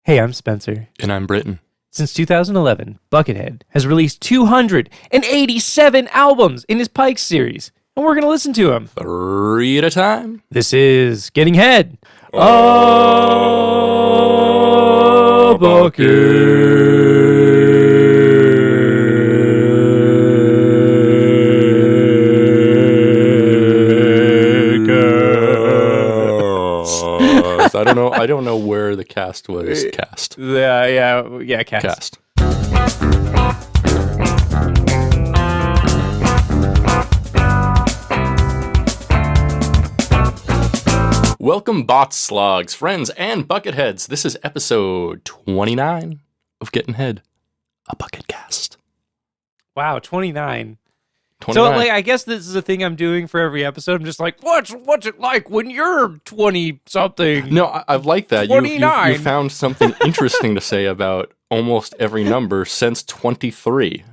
Hey, I'm Spencer. And I'm Britton. Since 2011, Buckethead has released 287 albums in his Pikes series, and we're going to listen to them. 3 at a time. This is Gettin Head. Oh, I don't know where the cast was cast. Yeah, cast. Welcome, bots, slogs, friends, and Bucketheads. This is episode 29 of Gettin Head, a Bucketcast. Wow, 29. 29. So, I guess this is a thing I'm doing for every episode. I'm just like, what's it like when you're 20-something? No, I've liked that. 29. You found something interesting to say about almost every number since 23.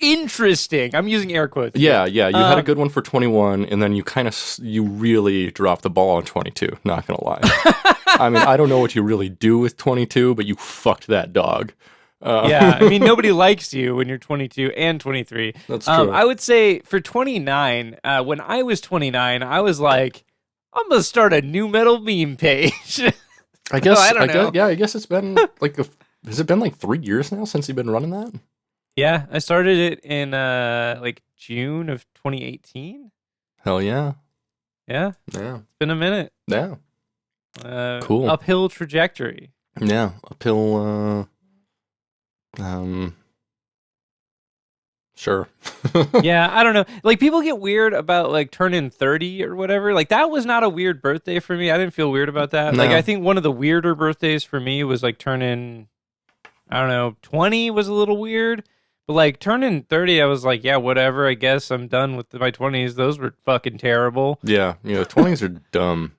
Interesting. I'm using air quotes. Yeah. You had a good one for 21, and then you really dropped the ball on 22, not going to lie. I mean, I don't know what you really do with 22, but you fucked that dog. Yeah, I mean, nobody likes you when you're 22 and 23. That's true. I would say for 29, when I was 29, I was like, I'm going to start a new metal meme page. I guess, I don't know. I guess it's been has it been like 3 years now since you've been running that? Yeah, I started it in June of 2018. Hell yeah. Yeah. Yeah. It's been a minute. Yeah. Cool. Uphill trajectory. Yeah. Uphill, sure. Yeah, I don't know. Like, people get weird about, like, turning 30 or whatever. Like, that was not a weird birthday for me. I didn't feel weird about that. No. Like, I think one of the weirder birthdays for me was, like, turning, I don't know, 20 was a little weird. But, like, turning 30, I was like, yeah, whatever. I guess I'm done with my 20s. Those were fucking terrible. Yeah. 20s are dumb.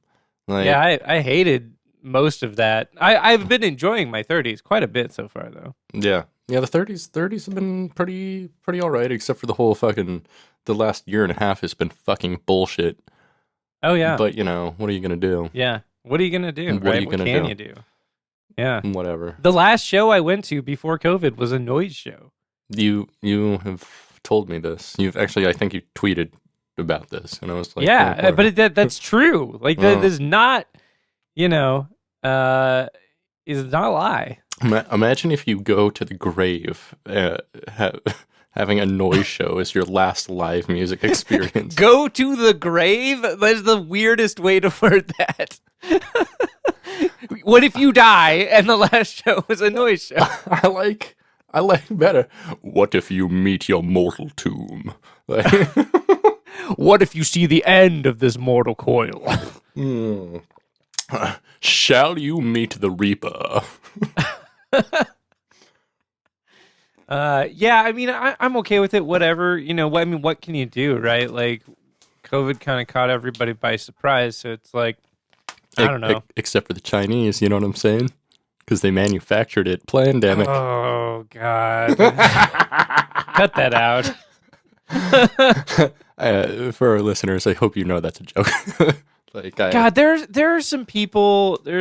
Like, yeah, I hated most of that. I've been enjoying my 30s quite a bit so far, though. Yeah. Yeah, the 30s have been pretty all right, except for the whole fucking, the last year and a half has been fucking bullshit. Oh, yeah. But, what are you going to do? Yeah. What are you going to do? What are you gonna can do? you do? Yeah. Whatever. The last show I went to before COVID was a noise show. You have told me this. I think you tweeted about this, and I was like, yeah, but that's true. Like, that is not, is not a lie. Imagine if you go to the grave, having a noise show as your last live music experience. Go to the grave? That is the weirdest way to word that. What if you die and the last show was a noise show? I like better. What if you meet your mortal tomb? What if you see the end of this mortal coil? Shall you meet the Reaper? Yeah, I mean, I'm okay with it. Whatever, what can you do, right? Like, COVID kind of caught everybody by surprise, so it's like, I don't know. Except for the Chinese, you know what I'm saying? Because they manufactured it. Pandemic. Oh, God. Cut that out. For our listeners, I hope you know that's a joke. God, there are some people. So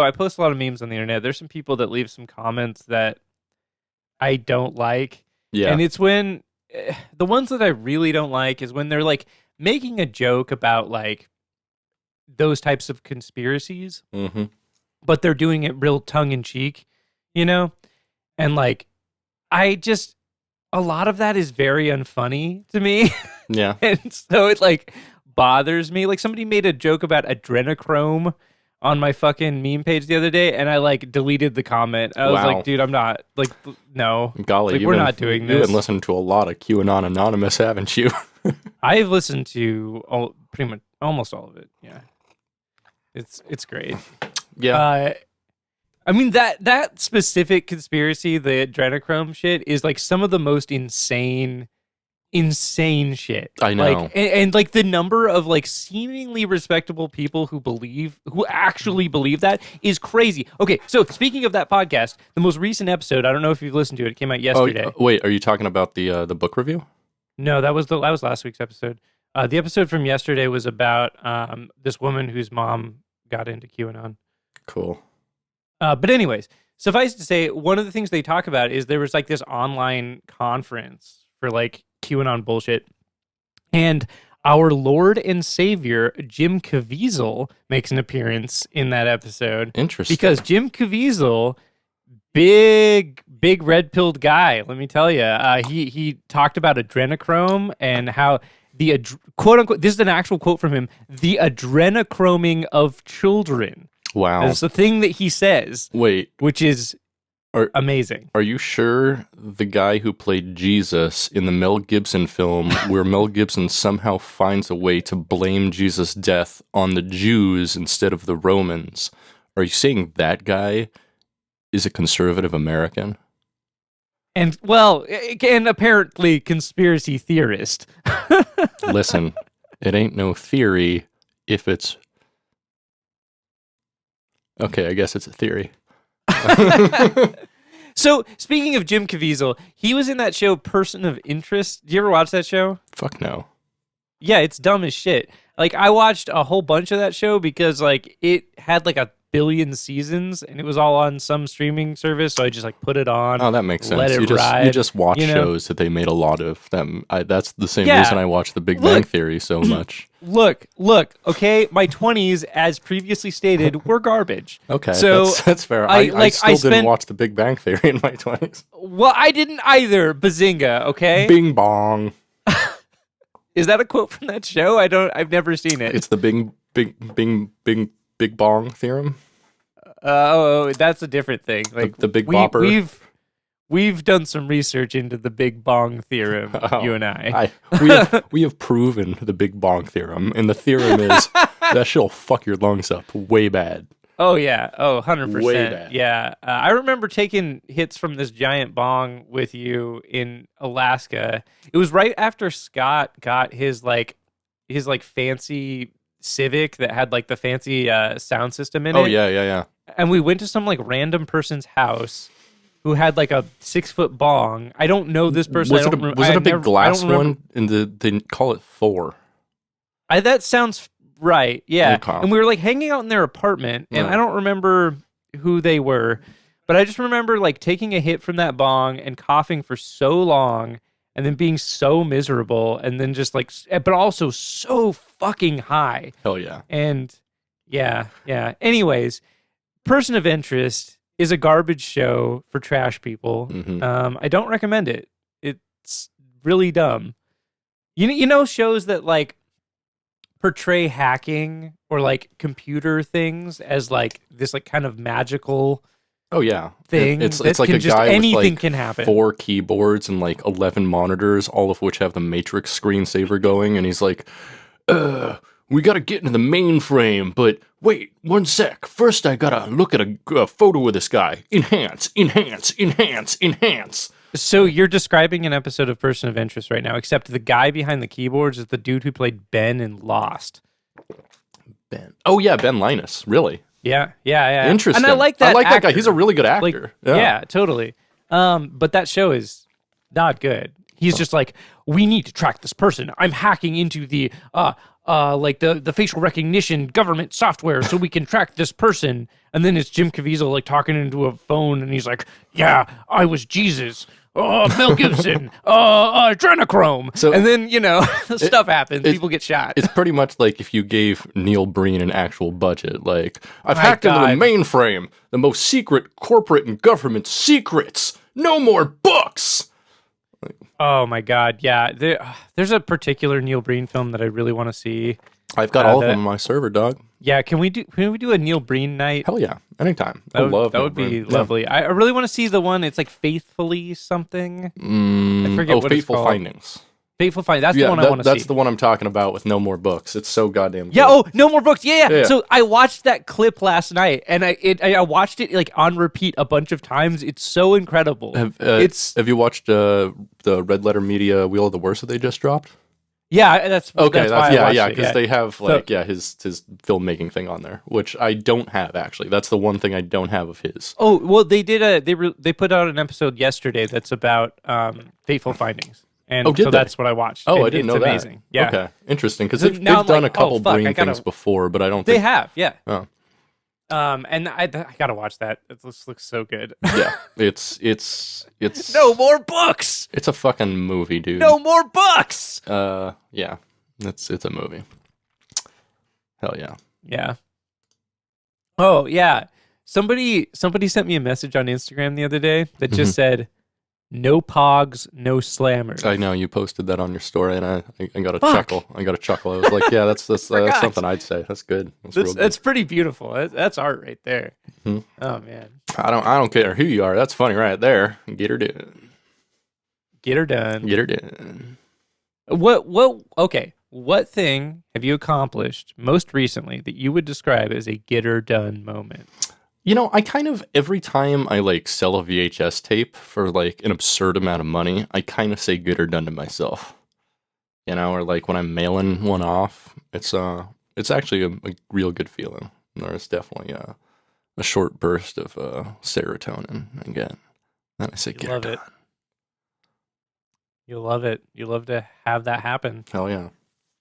I post a lot of memes on the internet. There's some people that leave some comments that I don't like. Yeah. And it's when the ones that I really don't like is when they're like making a joke about like those types of conspiracies, but they're doing it real tongue in cheek, and like a lot of that is very unfunny to me. Yeah. And so it like bothers me. Like, somebody made a joke about adrenochrome on my fucking meme page the other day, and I like deleted the comment. I was like, dude, I'm not, like, no. Golly, like, we're not doing this. You've been listening to a lot of QAnon Anonymous, haven't you? I've listened to pretty much almost all of it. Yeah. It's great. Yeah. I mean, that specific conspiracy, the adrenochrome shit, is like some of the most insane shit. I know. Like, and like the number of like seemingly respectable people who actually believe that is crazy. Okay, so speaking of that podcast, the most recent episode, I don't know if you've listened to it. It came out yesterday. Wait, are you talking about the book review? No, that was last week's episode. The episode from yesterday was about this woman whose mom got into QAnon. Cool. But anyways, suffice to say, one of the things they talk about is there was like this online conference for like QAnon bullshit. And our Lord and Savior, Jim Caviezel, makes an appearance in that episode. Interesting. Because Jim Caviezel, big red-pilled guy, let me tell you. He talked about adrenochrome and how the, quote-unquote, this is an actual quote from him, the adrenochroming of children. Wow. That's the thing that he says. Wait. Which is amazing. Are you sure the guy who played Jesus in the Mel Gibson film, where Mel Gibson somehow finds a way to blame Jesus' death on the Jews instead of the Romans, are you saying that guy is a conservative American? And, well, and apparently conspiracy theorist. Listen, it ain't no theory if it's... Okay, I guess it's a theory. So, speaking of Jim Caviezel, he was in that show Person of Interest. Do you ever watch that show? Fuck no. Yeah, it's dumb as shit. Like, I watched a whole bunch of that show because, like, it had, like, 1 billion seasons, and it was all on some streaming service, so I just, like, put it on. Oh, that makes sense. Let it you ride, just watch shows that they made a lot of them. That's the same reason I watch The Big Bang Theory so much. Look, okay, my 20s, as previously stated, were garbage. Okay, so that's fair. I still didn't watch The Big Bang Theory in my 20s. Well, I didn't either, bazinga, okay? Bing bong. Is that a quote from that show? I've never seen it. It's the Big Bong theorem. Oh, that's a different thing. Like the Big Bopper. We've done some research into the Big Bong theorem, you and I. We have proven the Big Bong theorem, and the theorem is that shit'll fuck your lungs up way bad. Oh, yeah. Oh, 100%. Way bad. Yeah. I remember taking hits from this giant bong with you in Alaska. It was right after Scott got his fancy Civic that had like the fancy sound system in it. Oh, yeah. And we went to some like random person's house who had like a 6-foot bong. I don't know this person. Was it a big glass one? And they call it Thor. That sounds right. Yeah. Okay. And we were like hanging out in their apartment, and I don't remember who they were, but I just remember like taking a hit from that bong and coughing for so long, and then being so miserable, and then just like, but also so fucking high. Hell yeah. And yeah. Anyways, Person of Interest is a garbage show for trash people. Mm-hmm. I don't recommend it. It's really dumb. You know shows that like portray hacking or like computer things as like this like kind of magical thing. It's like a guy anything with like can happen. 4 keyboards and like 11 monitors, all of which have the Matrix screensaver going, and he's like, we gotta get into the mainframe, but wait, one sec. First I gotta look at a photo of this guy. Enhance. So you're describing an episode of Person of Interest right now, except the guy behind the keyboards is the dude who played Ben in Lost. Ben. Oh yeah, Ben Linus. Really? Yeah. Interesting. And I like that that guy. He's a really good actor. Like, yeah, totally. But that show is not good. He's just like, we need to track this person. I'm hacking into the like the facial recognition government software so we can track this person. And then it's Jim Caviezel like talking into a phone, and he's like, yeah, I was Jesus. Oh, Mel Gibson, adrenochrome. So, and then, stuff happens. People get shot. It's pretty much like if you gave Neil Breen an actual budget. Like, I've hacked into the mainframe, the most secret corporate and government secrets. No more books. Oh my God, yeah. There's a particular Neil Breen film that I really want to see. I've got all of them on my server, dog. Yeah, can we do a Neil Breen night? Hell yeah, anytime. That would be lovely. I really want to see the one. It's like Faithfully something. I forget what it's called. Fateful Findings. Fateful Findings. That's the one I want to see. That's the one I'm talking about with No More Books. It's so goddamn good. Yeah. Oh, No More Books. Yeah. So I watched that clip last night, and I watched it like on repeat a bunch of times. It's so incredible. Have you watched the Red Letter Media Wheel of the Worst that they just dropped? Yeah, that's okay. Because they have his filmmaking thing on there, which I don't have actually. That's the one thing I don't have of his. Oh well, they did they put out an episode yesterday that's about Fateful Findings, and that's what I watched. Oh, I didn't know that. Amazing. Yeah. Okay, interesting because they've done a couple Breen things before, but I don't. They have, yeah. Oh. And I gotta watch that. This looks so good. Yeah, it's No more books. It's a fucking movie, dude. No more books. Yeah, it's a movie. Hell yeah. Yeah. Oh yeah. Somebody sent me a message on Instagram the other day that just said, "No pogs, no slammers." I know you posted that on your story, and I got a chuckle. I was like, yeah, that's something I'd say. That's good. That's pretty beautiful. That's art right there. Mm-hmm. Oh man. I don't care who you are. That's funny right there. Get her done. Get her done. Get her done. Okay. What thing have you accomplished most recently that you would describe as a get her done moment? You know, I kind of, every time I like sell a VHS tape for like an absurd amount of money, I kind of say get her done to myself. You know, or like when I'm mailing one off, it's actually a real good feeling. There's definitely a short burst of serotonin again. Then I say get her done. You love it. You love to have that happen. Hell yeah.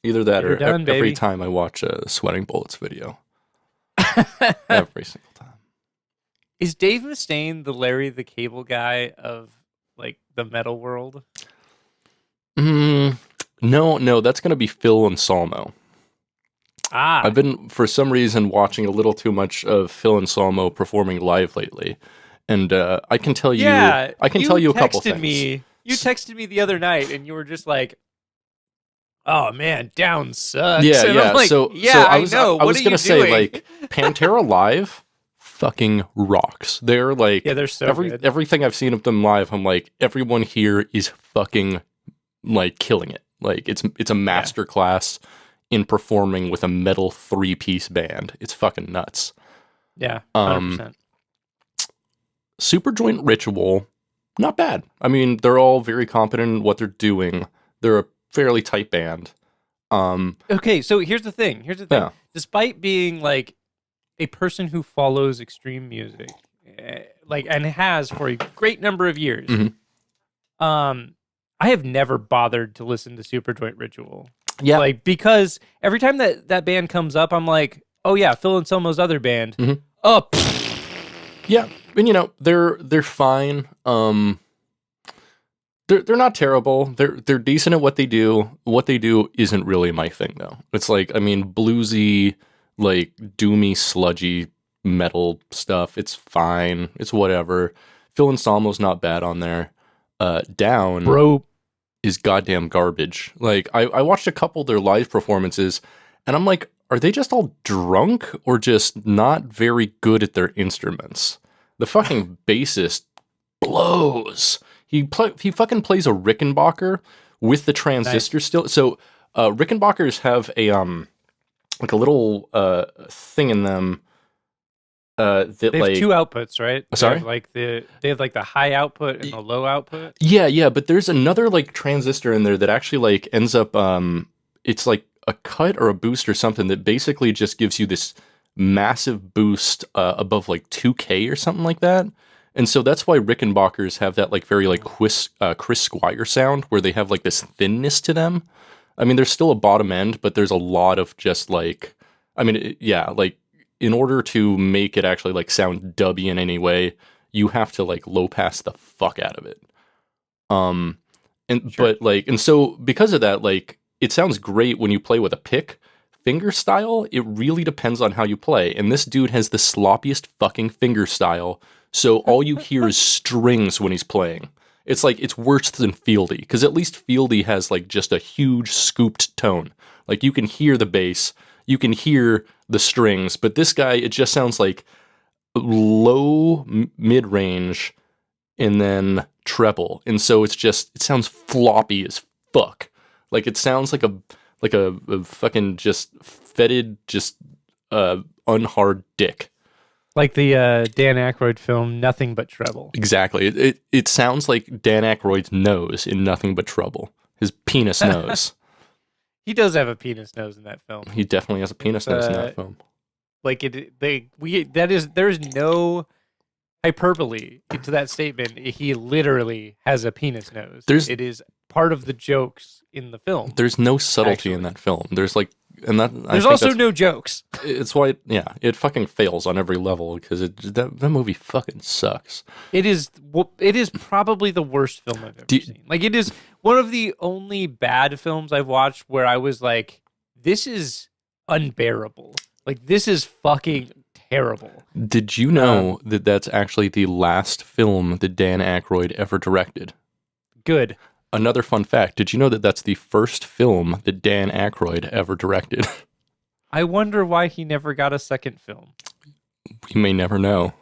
Either that or every time I watch a Sweating Bullets video. Every single time. Is Dave Mustaine the Larry the Cable Guy of like the metal world? No, that's gonna be Phil Anselmo. I've been for some reason watching a little too much of Phil Anselmo performing live lately, and I can tell you, tell you a couple things. You texted me the other night, and you were just like, "Oh man, Down sucks." Yeah, and yeah. I'm like, so I know. I was gonna say like Pantera live fucking rocks. They're like, they're so good. Everything I've seen of them live, I'm like, everyone here is fucking like killing it. Like it's a master class in performing with a metal 3-piece band. It's fucking nuts. Yeah, 100%. Superjoint Ritual, not bad. I mean, they're all very competent in what they're doing. They're a fairly tight band. Okay, so here's the thing. Yeah. Despite being like a person who follows extreme music, like and has for a great number of years, I have never bothered to listen to Superjoint Ritual. Yeah, like because every time that band comes up, I'm like, oh yeah, Phil Anselmo's other band. Oh, yeah, and you know they're fine. They're not terrible. They're decent at what they do. What they do isn't really my thing though. It's like, I mean, bluesy, like doomy, sludgy metal stuff. It's fine. It's whatever. Phil Anselmo's not bad on there. Down Bro is goddamn garbage. Like I watched a couple of their live performances, and I'm like, are they just all drunk or just not very good at their instruments? The fucking bassist blows. He fucking plays a Rickenbacker with the transistor still. So Rickenbackers have a like a little thing in them that they have two outputs, right? Sorry, they have the high output and the low output. Yeah, but there's another like transistor in there that actually like ends up it's like a cut or a boost or something that basically just gives you this massive boost above like 2K or something like that. And so that's why Rickenbackers have that like very like Chris Squire sound where they have like this thinness to them. I mean, there's still a bottom end, but there's a lot of just like, I mean, like in order to make it actually like sound dubby in any way, you have to like low pass the fuck out of it. And so because of that, like it sounds great when you play with a pick. Finger style, it really depends on how you play. And this dude has the sloppiest fucking finger style. So all you hear is strings when he's playing. It's like, it's worse than Fieldy, because at least Fieldy has like just a huge scooped tone. Like you can hear the bass, you can hear the strings, but this guy, it just sounds like low mid-range and then treble. And so it sounds floppy as fuck. Like it sounds like a fucking just fetid, just unhard dick. Like the Dan Aykroyd film, Nothing But Trouble. Exactly. It sounds like Dan Aykroyd's nose in Nothing But Trouble. His penis nose. He does have a penis nose in that film. He definitely has a penis nose in that film. Like there's no hyperbole to that statement. He literally has a penis nose. It is part of the jokes in the film. There's no subtlety in that film. There's like, and that there's also no jokes. It's why, it fucking fails on every level because that movie fucking sucks. It is probably the worst film I've ever seen. Like, it is one of the only bad films I've watched where I was like, this is unbearable. Like, this is fucking terrible. Did you know that that's actually the last film that Dan Aykroyd ever directed? Good. Another fun fact, did you know that that's the first film that Dan Aykroyd ever directed? I wonder why he never got a second film. We may never know.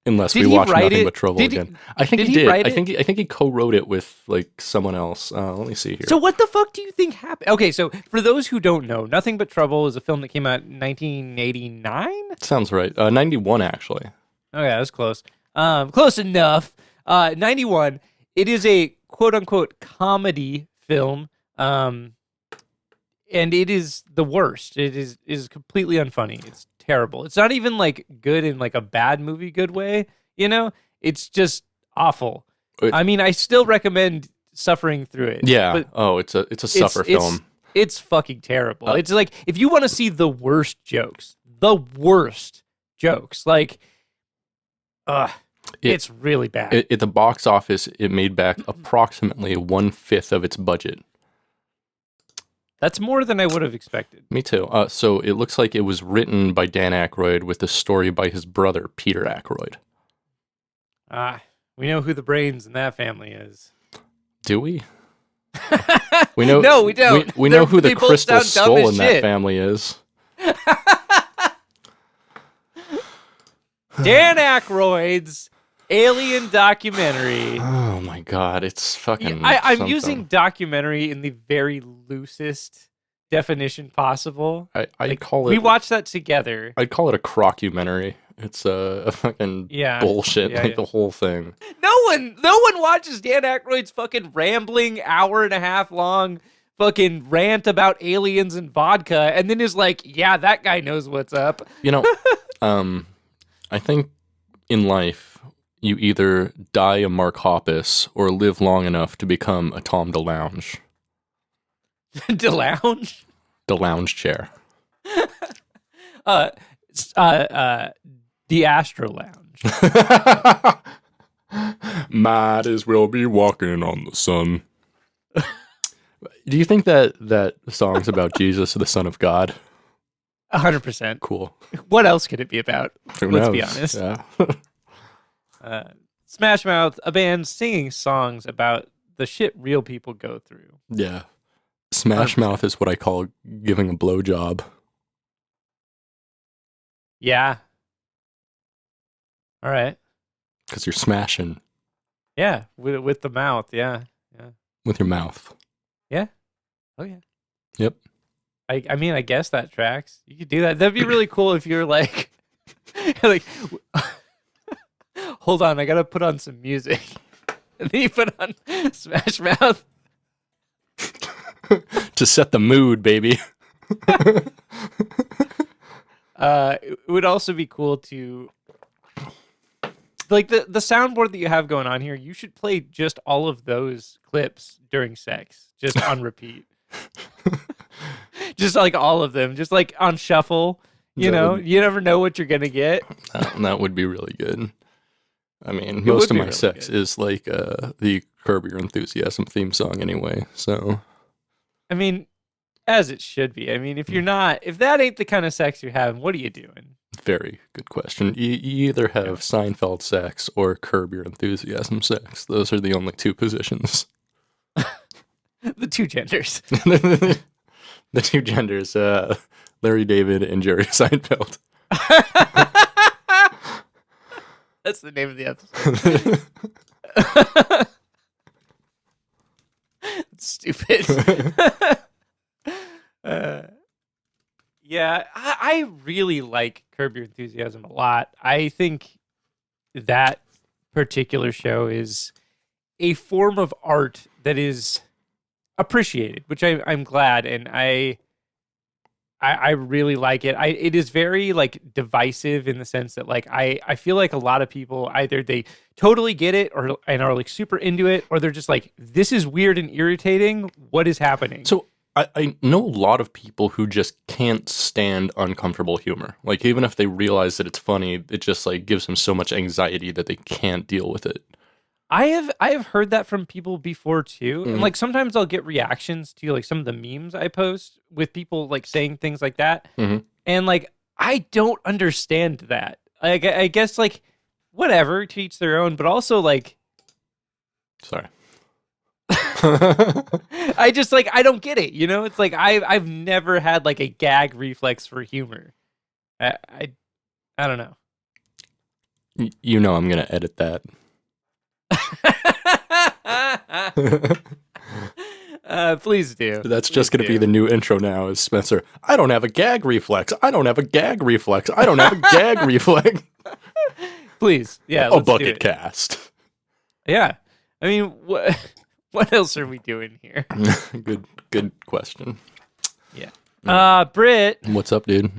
Unless we watch Nothing But Trouble again. I think he did. I think he co-wrote it with like someone else. Let me see here. So what the fuck do you think happened? Okay, so for those who don't know, Nothing But Trouble is a film that came out in 1989? Sounds right. 91 actually. Okay, that's close. Close enough. 91. It is a quote-unquote comedy film, and it is the worst. It is completely unfunny. It's terrible. It's not even like good in like a bad movie good way, you know? It's just awful. I mean, I still recommend suffering through it. Yeah. But it's a suffer film. It's fucking terrible. It's like, if you want to see the worst jokes, like, it's really bad. At the box office, it made back approximately 1/5 of its budget. That's more than I would have expected. Me too. So it looks like it was written by Dan Aykroyd with the story by his brother, Peter Aykroyd. We know who the brains in that family is. Do we? We know. No, we don't. We know who the crystal skull in that family is. Dan Aykroyd's alien documentary. Oh my god, it's fucking. I'm using documentary in the very loosest definition possible. I call it. We watched that together. I'd call it a crockumentary. It's a fucking bullshit, the whole thing. No one watches Dan Aykroyd's fucking rambling hour-and-a-half long fucking rant about aliens and vodka, and then is like, yeah, that guy knows what's up. You know, I think in life, you either die a Mark Hoppus or live long enough to become a Tom DeLounge. DeLounge? DeLounge Chair. The Astro Lounge. Might as well be walking on the sun. Do you think that song's about Jesus, the Son of God? 100%. Cool. What else could it be about? Let's be honest. Yeah. Smash Mouth, a band singing songs about the shit real people go through. Yeah. Smash Mouth is what I call giving a blowjob. Yeah. All right. Because you're smashing. Yeah, with the mouth. Yeah. With your mouth. Yeah. Oh, yeah. Yep. I mean, I guess that tracks. You could do that. That'd be really cool if you're like, like, hold on, I gotta put on some music. And then you put on Smash Mouth. To set the mood, baby. It would also be cool to, like, the soundboard that you have going on here, you should play just all of those clips during sex, just on repeat. Just like all of them, just like on shuffle. You never know what you're gonna get. That would be really good. I mean, most of my sex is like the Curb Your Enthusiasm theme song anyway. So, I mean, as it should be. I mean, if that ain't the kind of sex you're having, what are you doing? Very good question. You either have Seinfeld sex or Curb Your Enthusiasm sex. Those are the only two positions. The two genders. The two genders, Larry David and Jerry Seinfeld. That's the name of the episode. Stupid. Yeah, I really like Curb Your Enthusiasm a lot. I think that particular show is a form of art that is appreciated, which I'm glad, and I I really like it. It is very like divisive in the sense that like I feel like a lot of people either they totally get it and are like super into it, or they're just like, this is weird and irritating. What is happening? So I know a lot of people who just can't stand uncomfortable humor. Like even if they realize that it's funny, it just like gives them so much anxiety that they can't deal with it. I have heard that from people before too. And like sometimes I'll get reactions to like some of the memes I post with people like saying things like that. And like I don't understand that. Like I guess like whatever, to each their own, but also like Sorry. I just like I don't get it, you know? It's like I've never had like a gag reflex for humor. I don't know. You know I'm going to edit that. Please do. That's just going to be the new intro now is Spencer. I don't have a gag reflex. I don't have a gag reflex. I don't have a gag reflex. Please. Yeah. A Bucketcast. Yeah. I mean, what else are we doing here? Good question. Yeah. Brit. What's up, dude?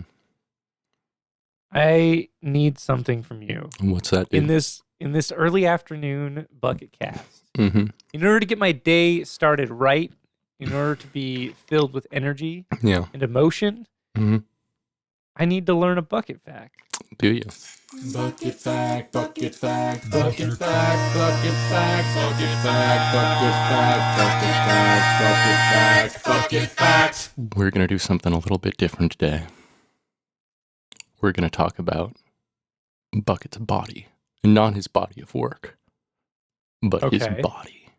I need something from you. What's that, dude? In this early afternoon Bucketcast. Mm-hmm. In order to get my day started right, in order to be filled with energy and emotion, I need to learn a bucket fact. Do you? Bucket fact, bucket fact, bucket fact, bucket fact, bucket fact, bucket fact, bucket fact, bucket fact, bucket fact. We're going to do something a little bit different today. We're going to talk about Bucket's body. Not his body of work, but his body.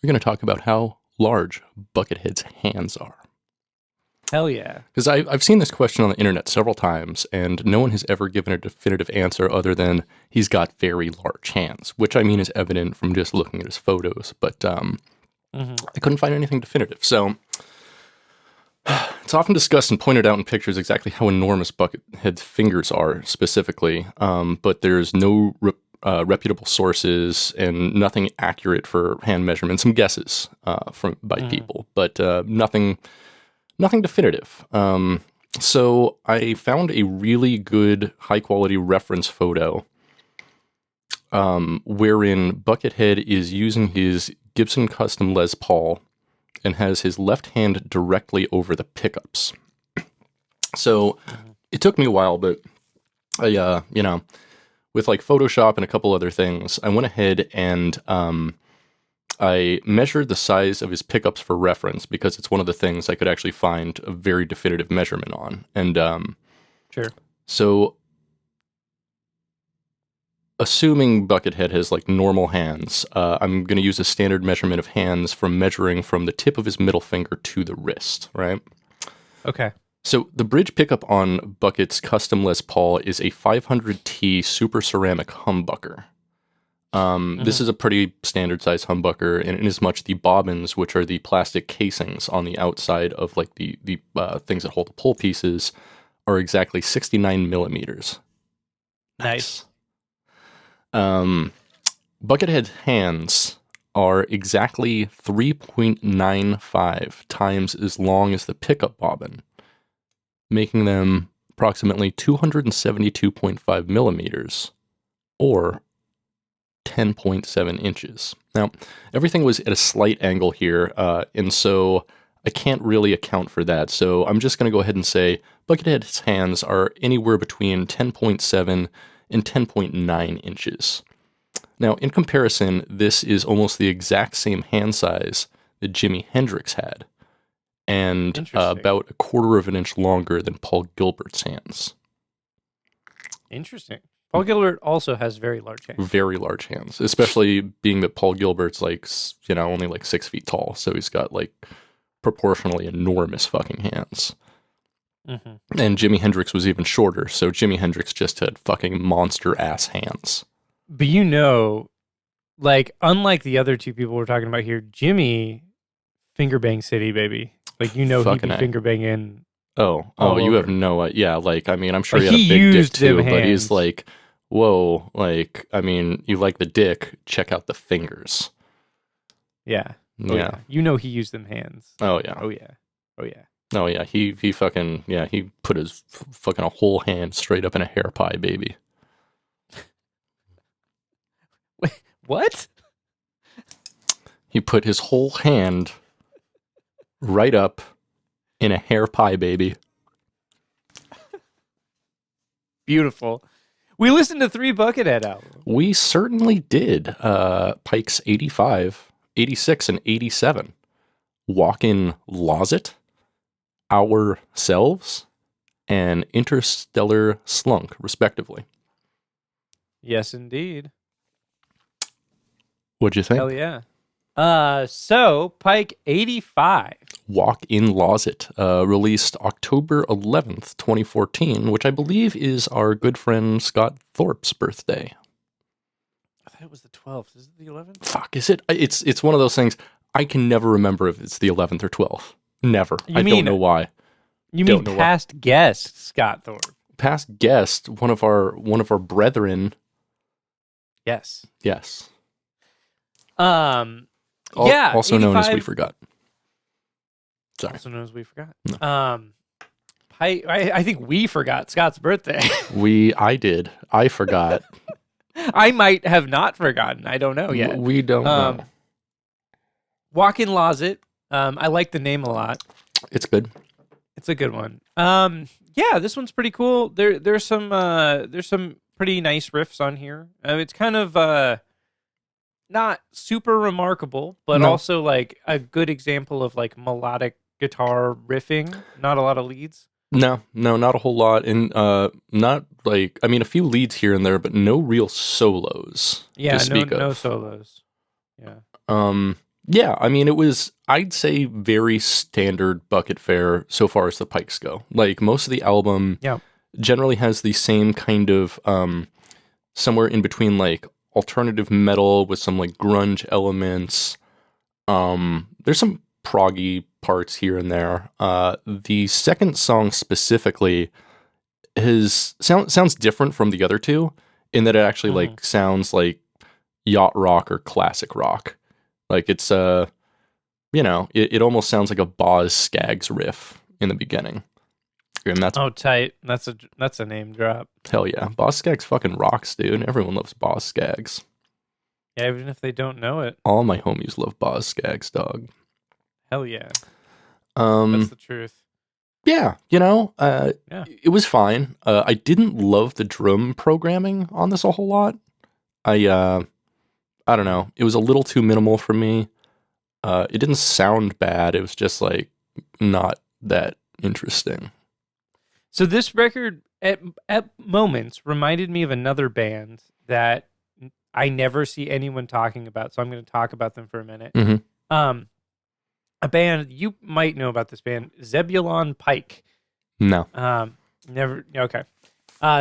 We're going to talk about how large Buckethead's hands are. Hell yeah. Because I've seen this question on the internet several times, and no one has ever given a definitive answer other than he's got very large hands, which I mean is evident from just looking at his photos, but I couldn't find anything definitive. So it's often discussed and pointed out in pictures exactly how enormous Buckethead's fingers are specifically, but there's no reputable sources and nothing accurate for hand measurement. Some guesses by people, but nothing definitive. So I found a really good high-quality reference photo wherein Buckethead is using his Gibson Custom Les Paul and has his left hand directly over the pickups. So it took me a while, but I, with like Photoshop and a couple other things, I went ahead and I measured the size of his pickups for reference because it's one of the things I could actually find a very definitive measurement on. And sure. So assuming Buckethead has like normal hands, I'm going to use a standard measurement of hands from measuring from the tip of his middle finger to the wrist, right? Okay. So the bridge pickup on Bucket's custom Les Paul is a 500T super ceramic humbucker. This is a pretty standard size humbucker, and in as much the bobbins, which are the plastic casings on the outside of like the things that hold the pull pieces, are exactly 69 millimeters. Nice. Buckethead's hands are exactly 3.95 times as long as the pickup bobbin, making them approximately 272.5 millimeters, or 10.7 inches. Now, everything was at a slight angle here, and so I can't really account for that. So I'm just going to go ahead and say Buckethead's hands are anywhere between 10.7 and 10.9 inches. Now, in comparison, this is almost the exact same hand size that Jimi Hendrix had, and about a quarter of an inch longer than Paul Gilbert's hands. Interesting. Paul Gilbert also has very large hands. Very large hands, especially being that Paul Gilbert's like, only like 6 feet tall. So he's got like proportionally enormous fucking hands. And Jimi Hendrix was even shorter. So Jimi Hendrix just had fucking monster ass hands. But like, unlike the other two people we're talking about here, Jimmy finger bang city, baby. Like, he'd be finger banging. Oh, you have no idea. Yeah, like, I mean, I'm sure like, he had a big dick too, but hands. He's like, whoa, like, I mean, you like the dick, check out the fingers. Yeah. Yeah. He used them hands. Oh, yeah. Oh, yeah. Oh yeah, he fucking he put his fucking a whole hand straight up in a hair pie, baby. Wait, what? He put his whole hand right up in a hair pie, baby. Beautiful. We listened to 3 Buckethead albums. We certainly did. Pikes 85, 86, and 87. Walk-in Loset, Our Selves, and Interstellar Slunk, respectively. Yes, indeed. What'd you think? Hell yeah. So Pike 85. Walk-in Loset, released October 11th, 2014, which I believe is our good friend Scott Thorpe's birthday. I thought it was the 12th. Is it the 11th? Fuck, is it? It's one of those things, I can never remember if it's the 11th or 12th. Never. I don't know why. You mean past guest Scott Thorpe? Past guest, one of our Yes. brethren. Yes. Yeah. Also known as We Forgot. Sorry. Also known as We Forgot. No. I think we forgot Scott's birthday. I did. I forgot. I might have not forgotten. I don't know yet. We don't know. Walk-in Loset. I like the name a lot. It's good. It's a good one. Yeah, this one's pretty cool. There's some pretty nice riffs on here. It's kind of not super remarkable, but also like a good example of like melodic guitar riffing. Not a lot of leads. No, not a whole lot. And not like, I mean, a few leads here and there, but no real solos. Yeah, to speak no of. solos. Yeah. Yeah, I mean, it was, I'd say, very standard bucket fare so far as the Pikes go. Like, most of the album generally has the same kind of, somewhere in between, like, alternative metal with some, like, grunge elements. There's some proggy parts here and there. The second song specifically sounds different from the other two in that it actually, like, sounds like yacht rock or classic rock. Like, it's, it almost sounds like a Boz Scaggs riff in the beginning. And that's tight. That's a name drop. Hell yeah. Boz Scaggs fucking rocks, dude. Everyone loves Boz Scaggs. Yeah, even if they don't know it. All my homies love Boz Scaggs, dog. Hell yeah. That's the truth. Yeah, it was fine. I didn't love the drum programming on this a whole lot. I don't know. It was a little too minimal for me. It didn't sound bad. It was just like not that interesting. So this record at moments reminded me of another band that I never see anyone talking about. So I'm going to talk about them for a minute. Mm-hmm. A band, you might know about this band, Zebulon Pike. No. Never. Okay.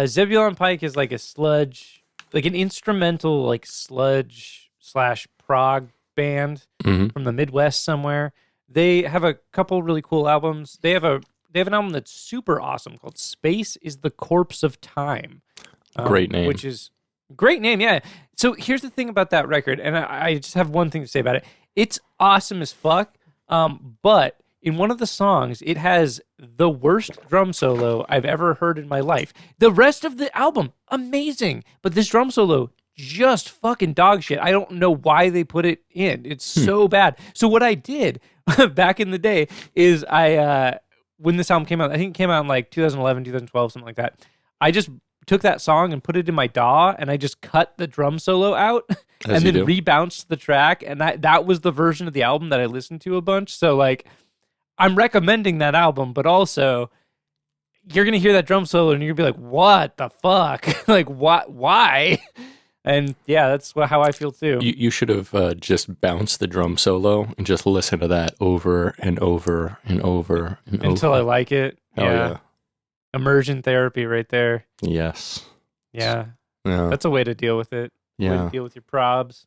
Zebulon Pike is like a sludge, like an instrumental, like sludge / prog band from the Midwest somewhere. They have a couple really cool albums. They have an album that's super awesome called Space is the Corpse of Time. Great name. Which is great name, yeah. So here's the thing about that record, and I just have one thing to say about it. It's awesome as fuck, but in one of the songs, it has the worst drum solo I've ever heard in my life. The rest of the album, amazing, but this drum solo, just fucking dog shit. I don't know why they put it in. It's so bad. So what I did back in the day is when this album came out, I think it came out in like 2011, 2012, something like that. I just took that song and put it in my DAW, and I just cut the drum solo out and then rebounced the track. And that was the version of the album that I listened to a bunch. So like, I'm recommending that album, but also you're going to hear that drum solo and you're going to be like, what the fuck? Like, what? Why? And yeah, that's how I feel too. You should have just bounced the drum solo and just listen to that over and over and over and until over. I like it. Hell yeah. Immersion therapy right there. Yes. Yeah. Yeah. That's a way to deal with it. Yeah. Way to deal with your probs.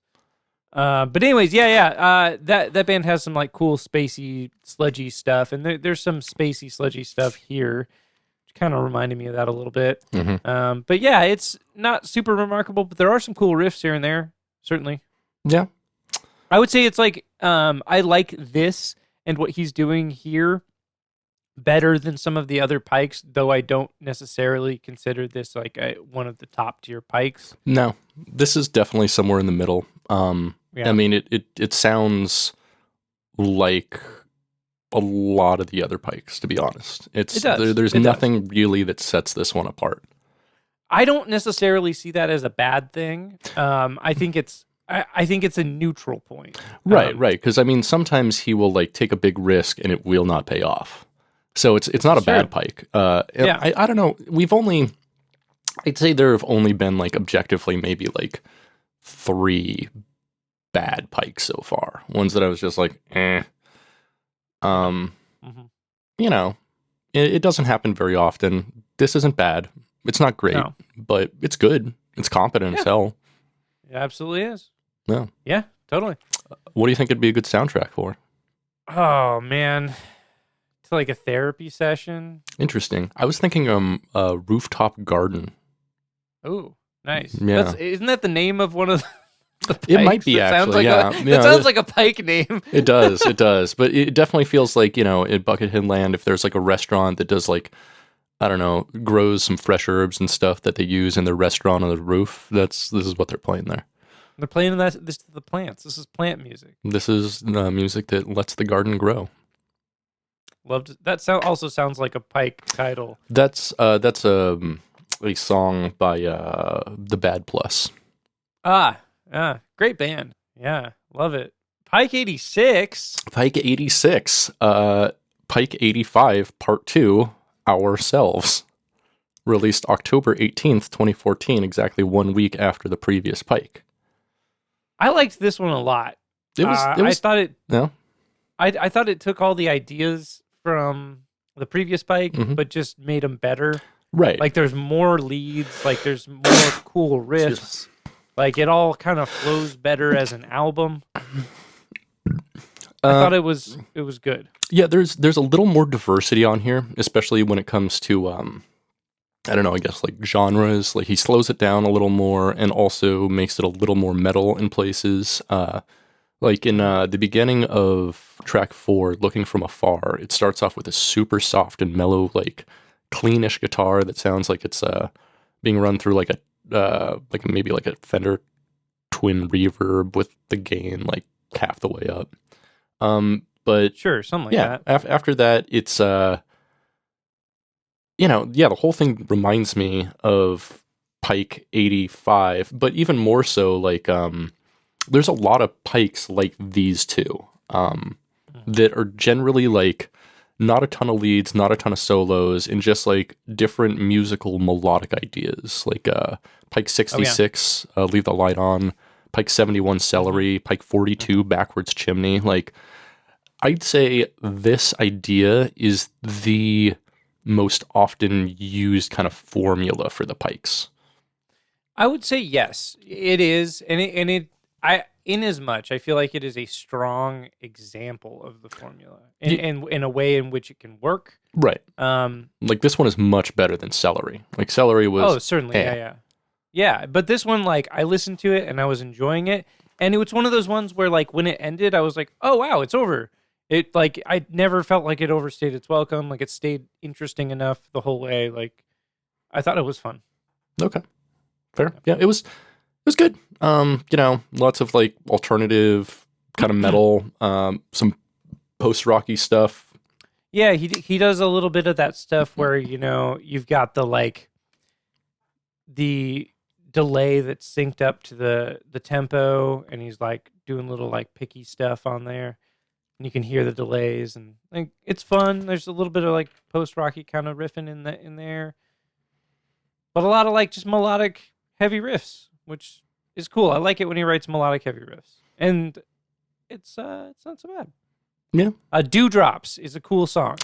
But anyways, that band has some like cool spacey, sludgy stuff, and there's some spacey, sludgy stuff here, which kind of reminded me of that a little bit. Mm-hmm. But yeah, it's not super remarkable, but there are some cool riffs here and there, certainly. Yeah. I would say it's like I like this and what he's doing here better than some of the other Pikes, though I don't necessarily consider this like one of the top tier Pikes. No, this is definitely somewhere in the middle. Yeah. I mean, it sounds like a lot of the other Pikes, to be honest. It does. There's nothing really that sets this one apart. I don't necessarily see that as a bad thing. I think it's a neutral point. Right. Because I mean, sometimes he will like take a big risk and it will not pay off. So it's not a bad Pike. Yeah. I don't know. I'd say there have only been like objectively maybe like 3 bad Pikes so far. Ones that I was just like, eh. You know, it doesn't happen very often. This isn't bad. It's not great, but it's good. It's competent as hell. It absolutely is. Yeah. Yeah, totally. What do you think it'd be a good soundtrack for? Oh, man. It's like a therapy session. Interesting. I was thinking a rooftop garden. Oh, nice. Yeah. Isn't that the name of one of the Pikes? It might be, actually, yeah. It sounds like a Pike name. It does. But it definitely feels like, in Buckethead land, if there's like a restaurant that does like, I don't know, grows some fresh herbs and stuff that they use in their restaurant on the roof, this is what they're playing there. They're playing this to the plants. This is plant music. This is music that lets the garden grow. Loved that. Also sounds like a Pike title. That's a song by the Bad Plus. Great band. Yeah, love it. Pike 86. Pike 86. Pike 85 Part 2, Our Selves. Released October 18th, 2014, exactly 1 week after the previous Pike. I liked this one a lot. I thought it. No, I thought it took all the ideas from the previous Pike, but just made them better. Right. Like there's more leads. Like there's more cool riffs. Like it all kind of flows better as an album. I thought it was good. Yeah, there's a little more diversity on here, especially when it comes to I don't know, I guess like genres. Like he slows it down a little more and also makes it a little more metal in places. Like in the beginning of track 4, Looking From Afar, it starts off with a super soft and mellow, like cleanish guitar that sounds like it's being run through like maybe like a Fender twin reverb with the gain like half the way up. But sure, something like that. After that, it's the whole thing reminds me of Pike 85, but even more so, like, there's a lot of Pikes like these two, that are generally, like, not a ton of leads, not a ton of solos, and just, like, different musical melodic ideas. Like, Pike 66, Leave the Light On, Pike 71, Celery, Pike 42, Backwards Chimney. Like, I'd say this idea is the most often used kind of formula for the Pikes. I would say yes, it is, in as much I feel like it is a strong example of the formula, and in a way in which it can work. Right. Like this one is much better than Celery. Like Celery was. Oh, certainly, yeah. But this one, like, I listened to it and I was enjoying it, and it was one of those ones where, like, when it ended, I was like, oh wow, it's over. It, like, I never felt like it overstayed its welcome. Like, it stayed interesting enough the whole way. Like, I thought it was fun. Okay. Fair. Yeah, it was good. Lots of, like, alternative kind of metal, some post-rocky stuff. Yeah, he does a little bit of that stuff where, you've got the, like, the delay that's synced up to the tempo, and he's, like, doing little, like, picky stuff on there. And you can hear the delays, and like it's fun. There's a little bit of like post-rocky kind of riffing in there, but a lot of like just melodic heavy riffs, which is cool. I like it when he writes melodic heavy riffs, and it's not so bad. Yeah. Dewdrops is a cool song.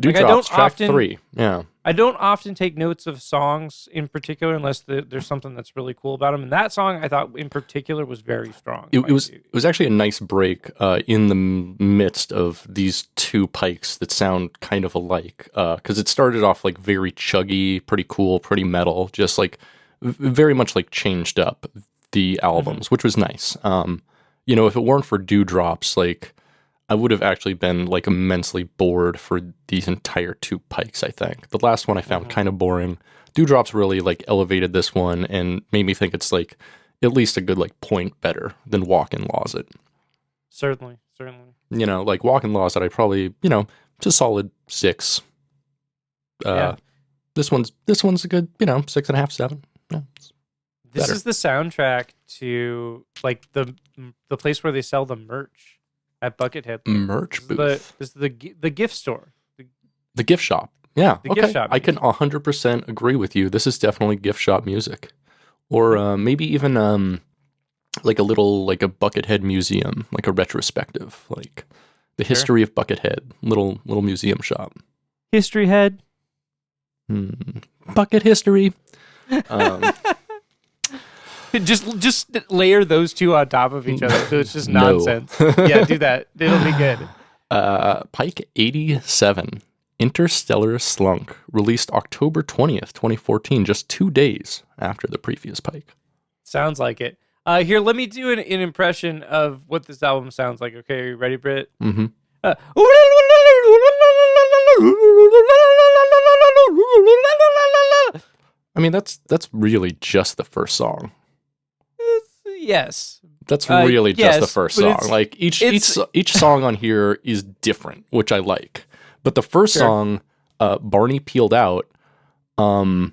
Dewdrops, track 3. Yeah. I don't often take notes of songs in particular unless there's something that's really cool about them. And that song, I thought in particular, was very strong. It was actually a nice break in the midst of these two Pikes that sound kind of alike. Because it started off like very chuggy, pretty cool, pretty metal, just like very much like changed up the albums, which was nice. If it weren't for Dewdrops, like I would have actually been like immensely bored for these entire 2 Pikes, I think. The last one I found kind of boring. Dewdrops really like elevated this one and made me think it's like at least a good like point better than Walk-in Loset. Certainly. You know, like Walk-in Loset, I probably, you know, it's a solid 6. This one's a good, you know, 6.5, 7. Yeah, this is the soundtrack to like the place where they sell the merch at Buckethead. Merch booth. This is the gift store. The gift shop. Yeah. The gift shop. I can 100% agree with you. This is definitely gift shop music. Or maybe even like a little, like a Buckethead museum, like a retrospective, like the history of Buckethead, little museum shop. History head. Bucket history. Just layer those 2 on top of each other, so it's just nonsense. Yeah, do that. It'll be good. Pike 87, Interstellar Slunk, released October 20th, 2014, just 2 days after the previous Pike. Sounds like it. Here, let me do an impression of what this album sounds like. Okay, are you ready, Britt? Mm-hmm. I mean, that's really just the first song. Yes. That's really just the first song. Like each song on here is different, which I like. But the first song, Barney Peeled Out, I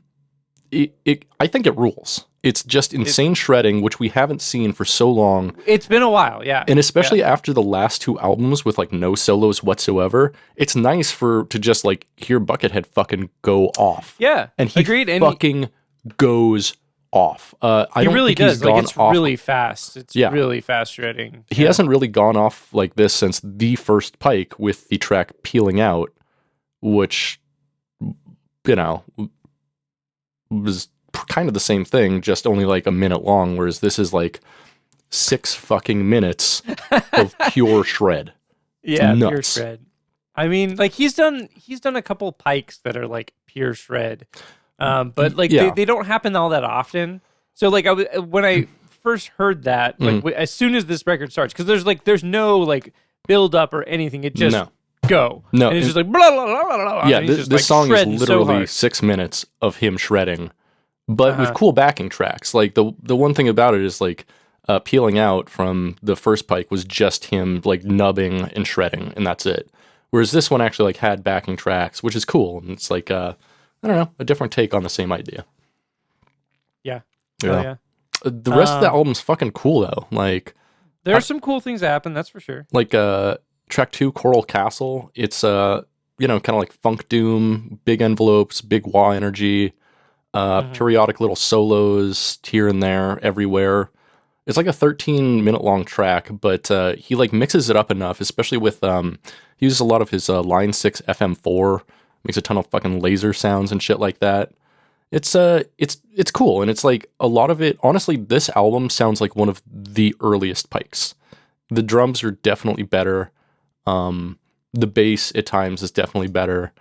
think it rules. It's just insane shredding, which we haven't seen for so long. It's been a while, yeah. And especially after the last 2 albums with like no solos whatsoever, it's nice to just like hear Buckethead fucking go off. Yeah, and he fucking goes off. I don't really think does. He's gone it's off. really fast. It's really fast shredding. He hasn't really gone off like this since the first Pike with the track Peeling Out, which, you know, was kind of the same thing, just only like a minute long, whereas this is like 6 fucking minutes of pure shred. Yeah, pure shred. I mean, like he's done a couple Pikes that are like pure shred. But like they don't happen all that often. So like when I first heard that, like as soon as this record starts, because there's no like build up or anything, it just go. No, and it's just like blah blah blah blah blah. Yeah, this song is literally 6 minutes of him shredding, but with cool backing tracks. Like the one thing about it is like Peeling Out from the first Pike was just him like nubbing and shredding, and that's it. Whereas this one actually like had backing tracks, which is cool. And it's like I don't know, a different take on the same idea. Yeah. The rest of the album's fucking cool though. Like there are some cool things that happen, that's for sure. Like track 2, Coral Castle. It's kind of like funk doom, big envelopes, big wah energy, periodic little solos here and there, everywhere. It's like a 13-minute long track, but he like mixes it up enough, especially with he uses a lot of his Line 6 FM4. Makes a ton of fucking laser sounds and shit like that. It's cool, and it's like a lot of it. Honestly, this album sounds like one of the earliest Pikes. The drums are definitely better. The bass at times is definitely better,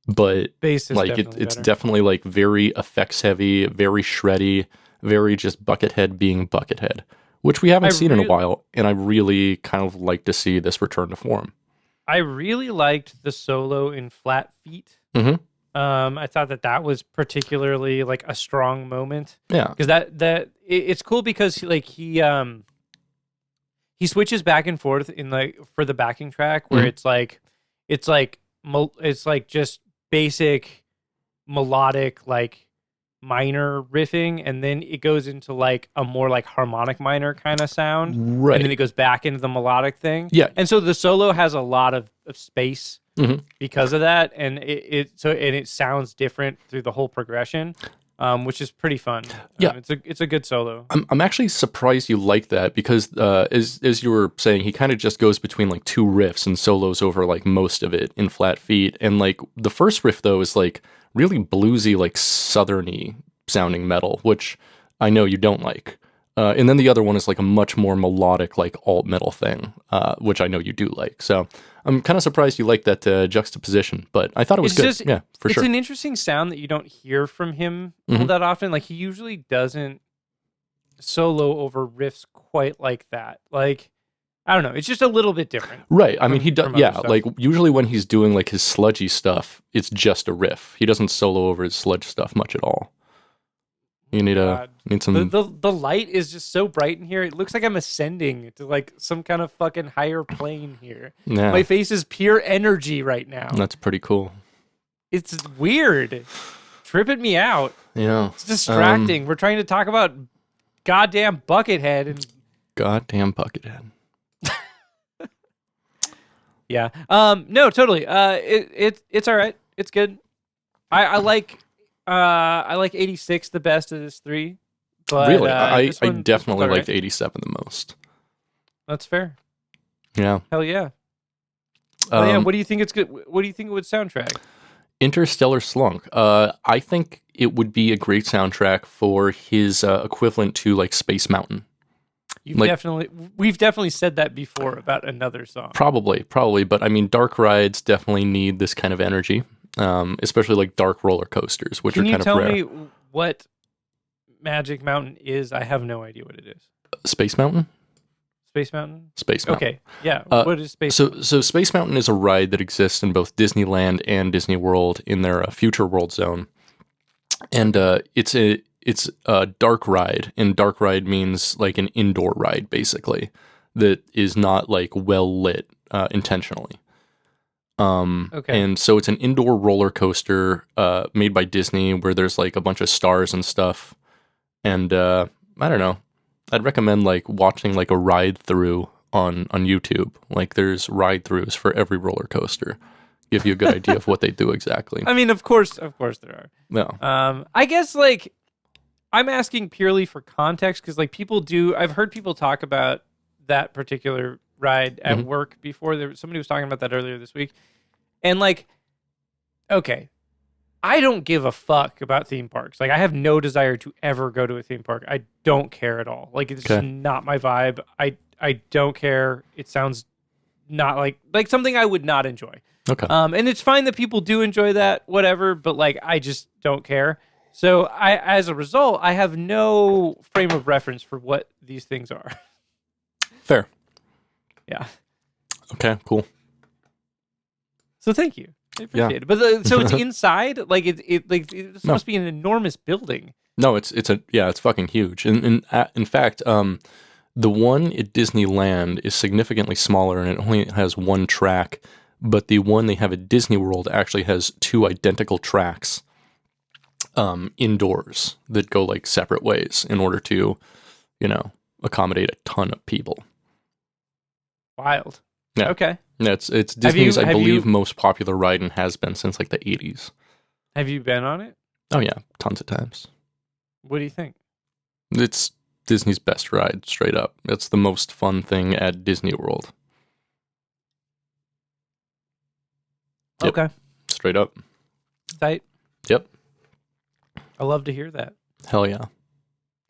but bass is like it's definitely like very effects heavy, very shreddy, very just Buckethead being Buckethead, which we haven't seen in a while, and I really kind of like to see this return to form. I really liked the solo in Flat Feet. Mm-hmm. I thought that was particularly like a strong moment. Yeah, because it's cool because he switches back and forth in like for the backing track where it's like just basic melodic like minor riffing, and then it goes into like a more like harmonic minor kind of sound, right? And then it goes back into the melodic thing, yeah. And so the solo has a lot of space because of that, and it sounds different through the whole progression, which is pretty fun. Yeah, it's a good solo. I'm actually surprised you like that because as you were saying, he kind of just goes between like 2 riffs and solos over like most of it in Flat Feet, and like the first riff though is like really bluesy, like southerny sounding metal, which I know you don't like. And then the other one is like a much more melodic, like alt metal thing, which I know you do like. So I'm kind of surprised you like that juxtaposition, but I thought it was good. Yeah, for sure. It's an interesting sound that you don't hear from him all that often. Like he usually doesn't solo over riffs quite like that. Like I don't know. It's just a little bit different. Right. I mean, he does. Yeah. stuff. Like usually when he's doing like his sludgy stuff, it's just a riff. He doesn't solo over his sludge stuff much at all. You need some. The light is just so bright in here. It looks like I'm ascending to like some kind of fucking higher plane here. Yeah. My face is pure energy right now. That's pretty cool. It's weird. Tripping me out. Yeah. It's distracting. We're trying to talk about goddamn Buckethead and goddamn Buckethead. Yeah. No, totally. It's all right. It's good. I like 86 the best of this three. But, really? I definitely liked right. 87 the most. That's fair. Yeah. Hell yeah. Yeah. What do you think it's good? What do you think it would soundtrack? Interstellar Slunk. I think it would be a great soundtrack for his equivalent to like Space Mountain. We've definitely said that before about another song. Probably, but I mean, dark rides definitely need this kind of energy, especially like dark roller coasters, which are kind of rare. Can you tell me what Magic Mountain is? I have no idea what it is. Space Mountain? Space Mountain? Space Mountain. Okay, yeah. What is Space Mountain? So Space Mountain is a ride that exists in both Disneyland and Disney World in their Future World Zone, and it's a dark ride, and dark ride means like an indoor ride, basically, that is not like well lit intentionally. Okay. And so it's an indoor roller coaster made by Disney where there's like a bunch of stars and stuff. And I don't know. I'd recommend like watching like a ride through on YouTube. Like there's ride throughs for every roller coaster. Give you a good idea of what they do exactly. I mean, of course there are. No. I guess like I'm asking purely for context because like I've heard people talk about that particular ride at work before. Somebody was talking about that earlier this week. And like, okay, I don't give a fuck about theme parks. Like I have no desire to ever go to a theme park. I don't care at all. Like it's just not my vibe. I don't care. It sounds not like something I would not enjoy. Okay. And it's fine that people do enjoy that, whatever, but like I just don't care. So as a result, I have no frame of reference for what these things are. Fair. Yeah. Okay, cool. So thank you. I appreciate it. But so it's inside, like this must be an enormous building. No, it's fucking huge. And in fact, the one at Disneyland is significantly smaller and it only has one track, but the one they have at Disney World actually has two identical tracks. Indoors that go like separate ways in order to, accommodate a ton of people. Wild. Yeah. Okay. Yeah, it's Disney's, I believe, most popular ride and has been since like the 80s. Have you been on it? Oh yeah, tons of times. What do you think? It's Disney's best ride, straight up. It's the most fun thing at Disney World. Yep. Okay. Straight up. Tight. Yep. I love to hear that. Hell yeah.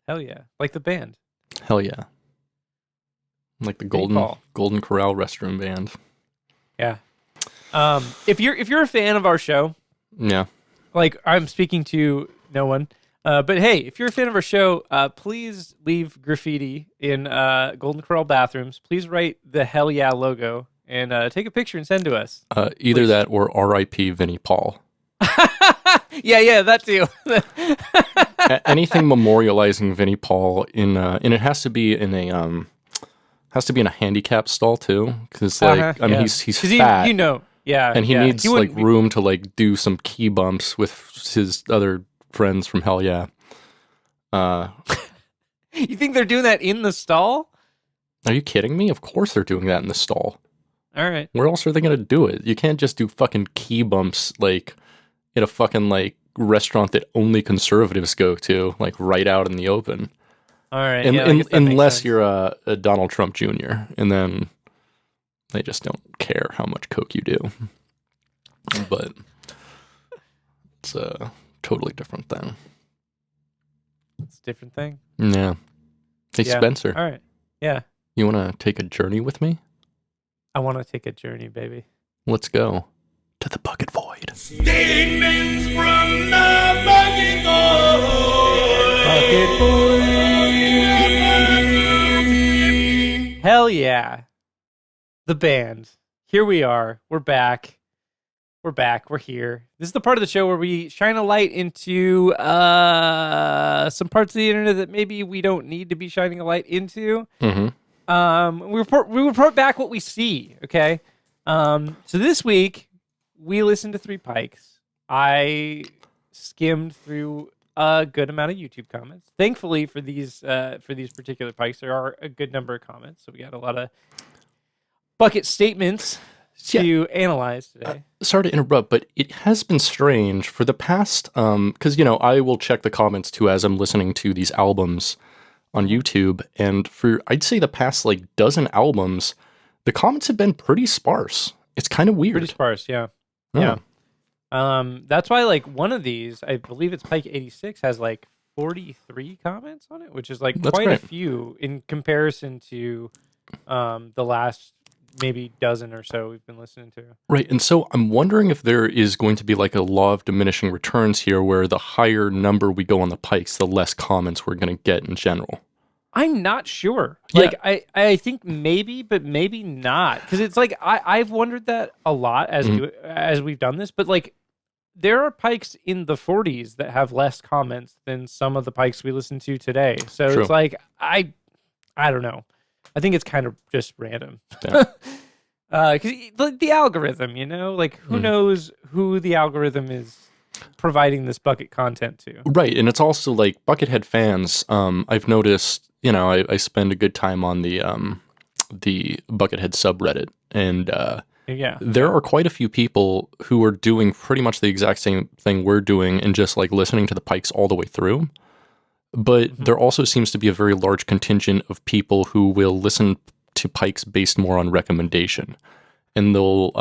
Hell yeah. Like the band. Hell yeah. Like the Golden Corral restroom band. Yeah. If you're a fan of our show, yeah. Like I'm speaking to no one, but hey, if you're a fan of our show, please leave graffiti in Golden Corral bathrooms. Please write the Hell Yeah logo and take a picture and send to us. Either please. That or RIP Vinnie Paul. Yeah, that too. Anything memorializing Vinnie Paul and it has to be in a handicap stall too, because like I mean he's fat, yeah, and he needs like room to like do some key bumps with his other friends from Hell Yeah. You think they're doing that in the stall? Are you kidding me? Of course they're doing that in the stall. All right. Where else are they gonna do it? You can't just do fucking key bumps like in a fucking like restaurant that only conservatives go to, like right out in the open. All right. Unless you're a Donald Trump Jr., and then they just don't care how much coke you do. But it's a totally different thing. It's a different thing? Yeah. Hey, yeah. Spencer. All right. Yeah. You want to take a journey with me? I want to take a journey, baby. Let's go to the bucket void. Statements from the bucket void. Bucket void. Hell yeah. the band. Here we are. We're back. We're here. This is the part of the show where we shine a light into some parts of the internet that maybe we don't need to be shining a light into. Mm-hmm. We report back what we see. Okay. So this week we listened to 3 Pikes. I skimmed through a good amount of YouTube comments. Thankfully for these particular Pikes, there are a good number of comments. So we got a lot of bucket statements to analyze today. Sorry to interrupt, but it has been strange for the past, because, I will check the comments too as I'm listening to these albums on YouTube, and for, I'd say the past, dozen albums, the comments have been pretty sparse. It's kind of weird. Pretty sparse, yeah. Yeah. That's why, one of these, I believe it's Pike 86, has, 43 comments on it, which is, That's quite great. a few in comparison to the last maybe dozen or so we've been listening to. Right, and so I'm wondering if there is going to be a law of diminishing returns here where the higher number we go on the Pikes, the less comments we're going to get in general. I'm not sure. Yeah. I think maybe, but maybe not. Because it's I've wondered that a lot as we've done this, but there are Pikes in the 40s that have less comments than some of the Pikes we listen to today. So True. It's I don't know. I think it's kind of just random. Yeah. Because the algorithm, who knows who the algorithm is providing this bucket content to. Right, and it's also Buckethead fans. I've noticed, I spend a good time on the Buckethead subreddit, and there are quite a few people who are doing pretty much the exact same thing we're doing and just listening to the Pikes all the way through. But there also seems to be a very large contingent of people who will listen to Pikes based more on recommendation. And they'll,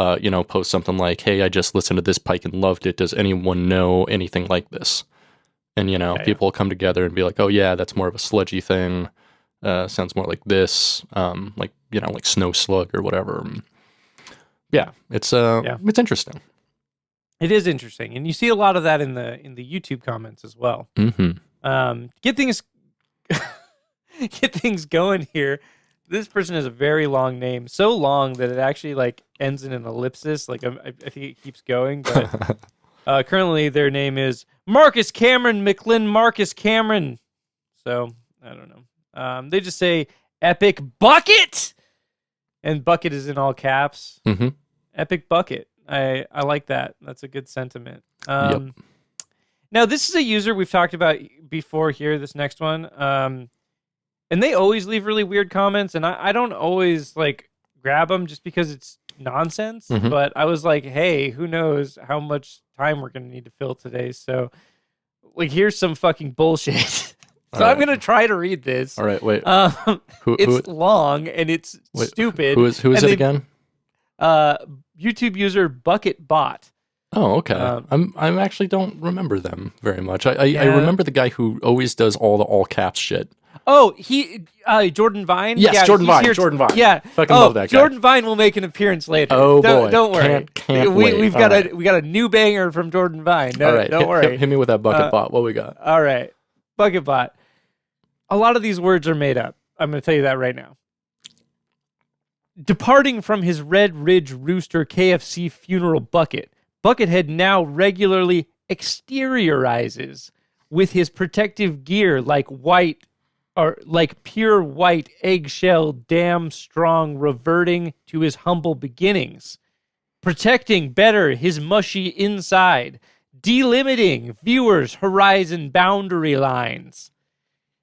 post something like, hey, I just listened to this Pike and loved it. Does anyone know anything like this? And, people will come together and be like, oh, yeah, that's more of a sludgy thing. Sounds more like this, like Snow Slug or whatever. Yeah, it's interesting. It is interesting. And you see a lot of that in the YouTube comments as well. Mm-hmm. Get things going here. This person has a very long name, so long that it actually ends in an ellipsis. I think it keeps going, but currently their name is Marcus Cameron McLean Marcus Cameron. So I don't know. They just say epic bucket, and bucket is in all caps. Mm-hmm. Epic bucket. I like that. That's a good sentiment. Yep. Now, this is a user we've talked about before here, this next one. And they always leave really weird comments, and I don't always, grab them just because it's nonsense. Mm-hmm. But I was like, hey, who knows how much time we're going to need to fill today. So, here's some fucking bullshit. So I'm going to try to read this. All right, wait. It's long, and it's stupid. Who is it again? YouTube user BucketBot. Oh, okay. I actually don't remember them very much. I remember the guy who always does all the all caps shit. Oh, Jordan Vine? Yes, yeah, Jordan Vine. Here. Jordan Vine. Yeah. Fucking love that guy. Jordan Vine will make an appearance later. Oh, boy. Don't worry. Can't wait. We got a new banger from Jordan Vine. No, all right. Don't worry. Hit me with that bucket bot. What we got? All right. Bucket bot. A lot of these words are made up. I'm going to tell you that right now. Departing from his Red Ridge Rooster KFC funeral bucket, Buckethead now regularly exteriorizes with his protective gear like pure white eggshell, damn strong, reverting to his humble beginnings, protecting better his mushy inside, delimiting viewers' horizon boundary lines.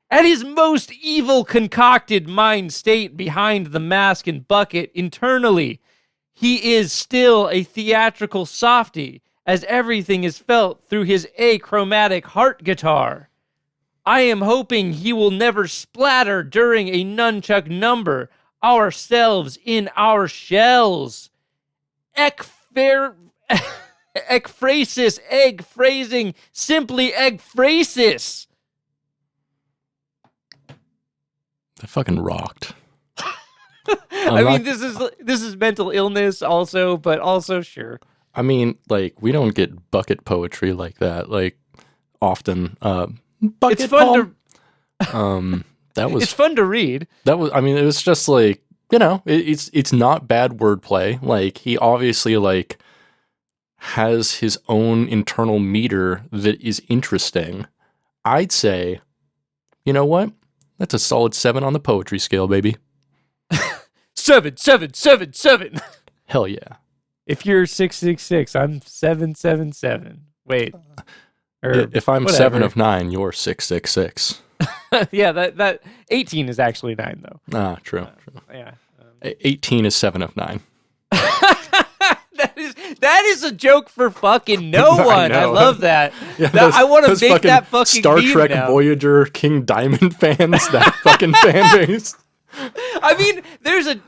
At his most evil concocted mind state behind the mask and bucket internally, he is still a theatrical softy, as everything is felt through his achromatic heart guitar. I am hoping he will never splatter during a nunchuck number, ourselves in our shells. Ekphrasis, egg phrasing, simply ekphrasis. That fucking rocked. This is mental illness also, but also sure. I mean, we don't get bucket poetry like that, often. Bucket it's fun that was. It's fun to read. That was. I mean, it was just you know, it's not bad wordplay. Like, he obviously, like, has his own internal meter that is interesting. I'd say, you know what? That's a solid 7 on the poetry scale, baby. 7, 7, 7, 7. Hell yeah. If you're 666, I'm 777. Wait. If I'm whatever. 7 of 9, you're 666. Yeah, that 18 is actually 9 though. Ah, true. Yeah. 18 is 7 of 9. That is a joke for fucking no one. I love that. Yeah, I want to make that fucking Star meme Trek now. Voyager King Diamond fans, that fucking fan base. I mean,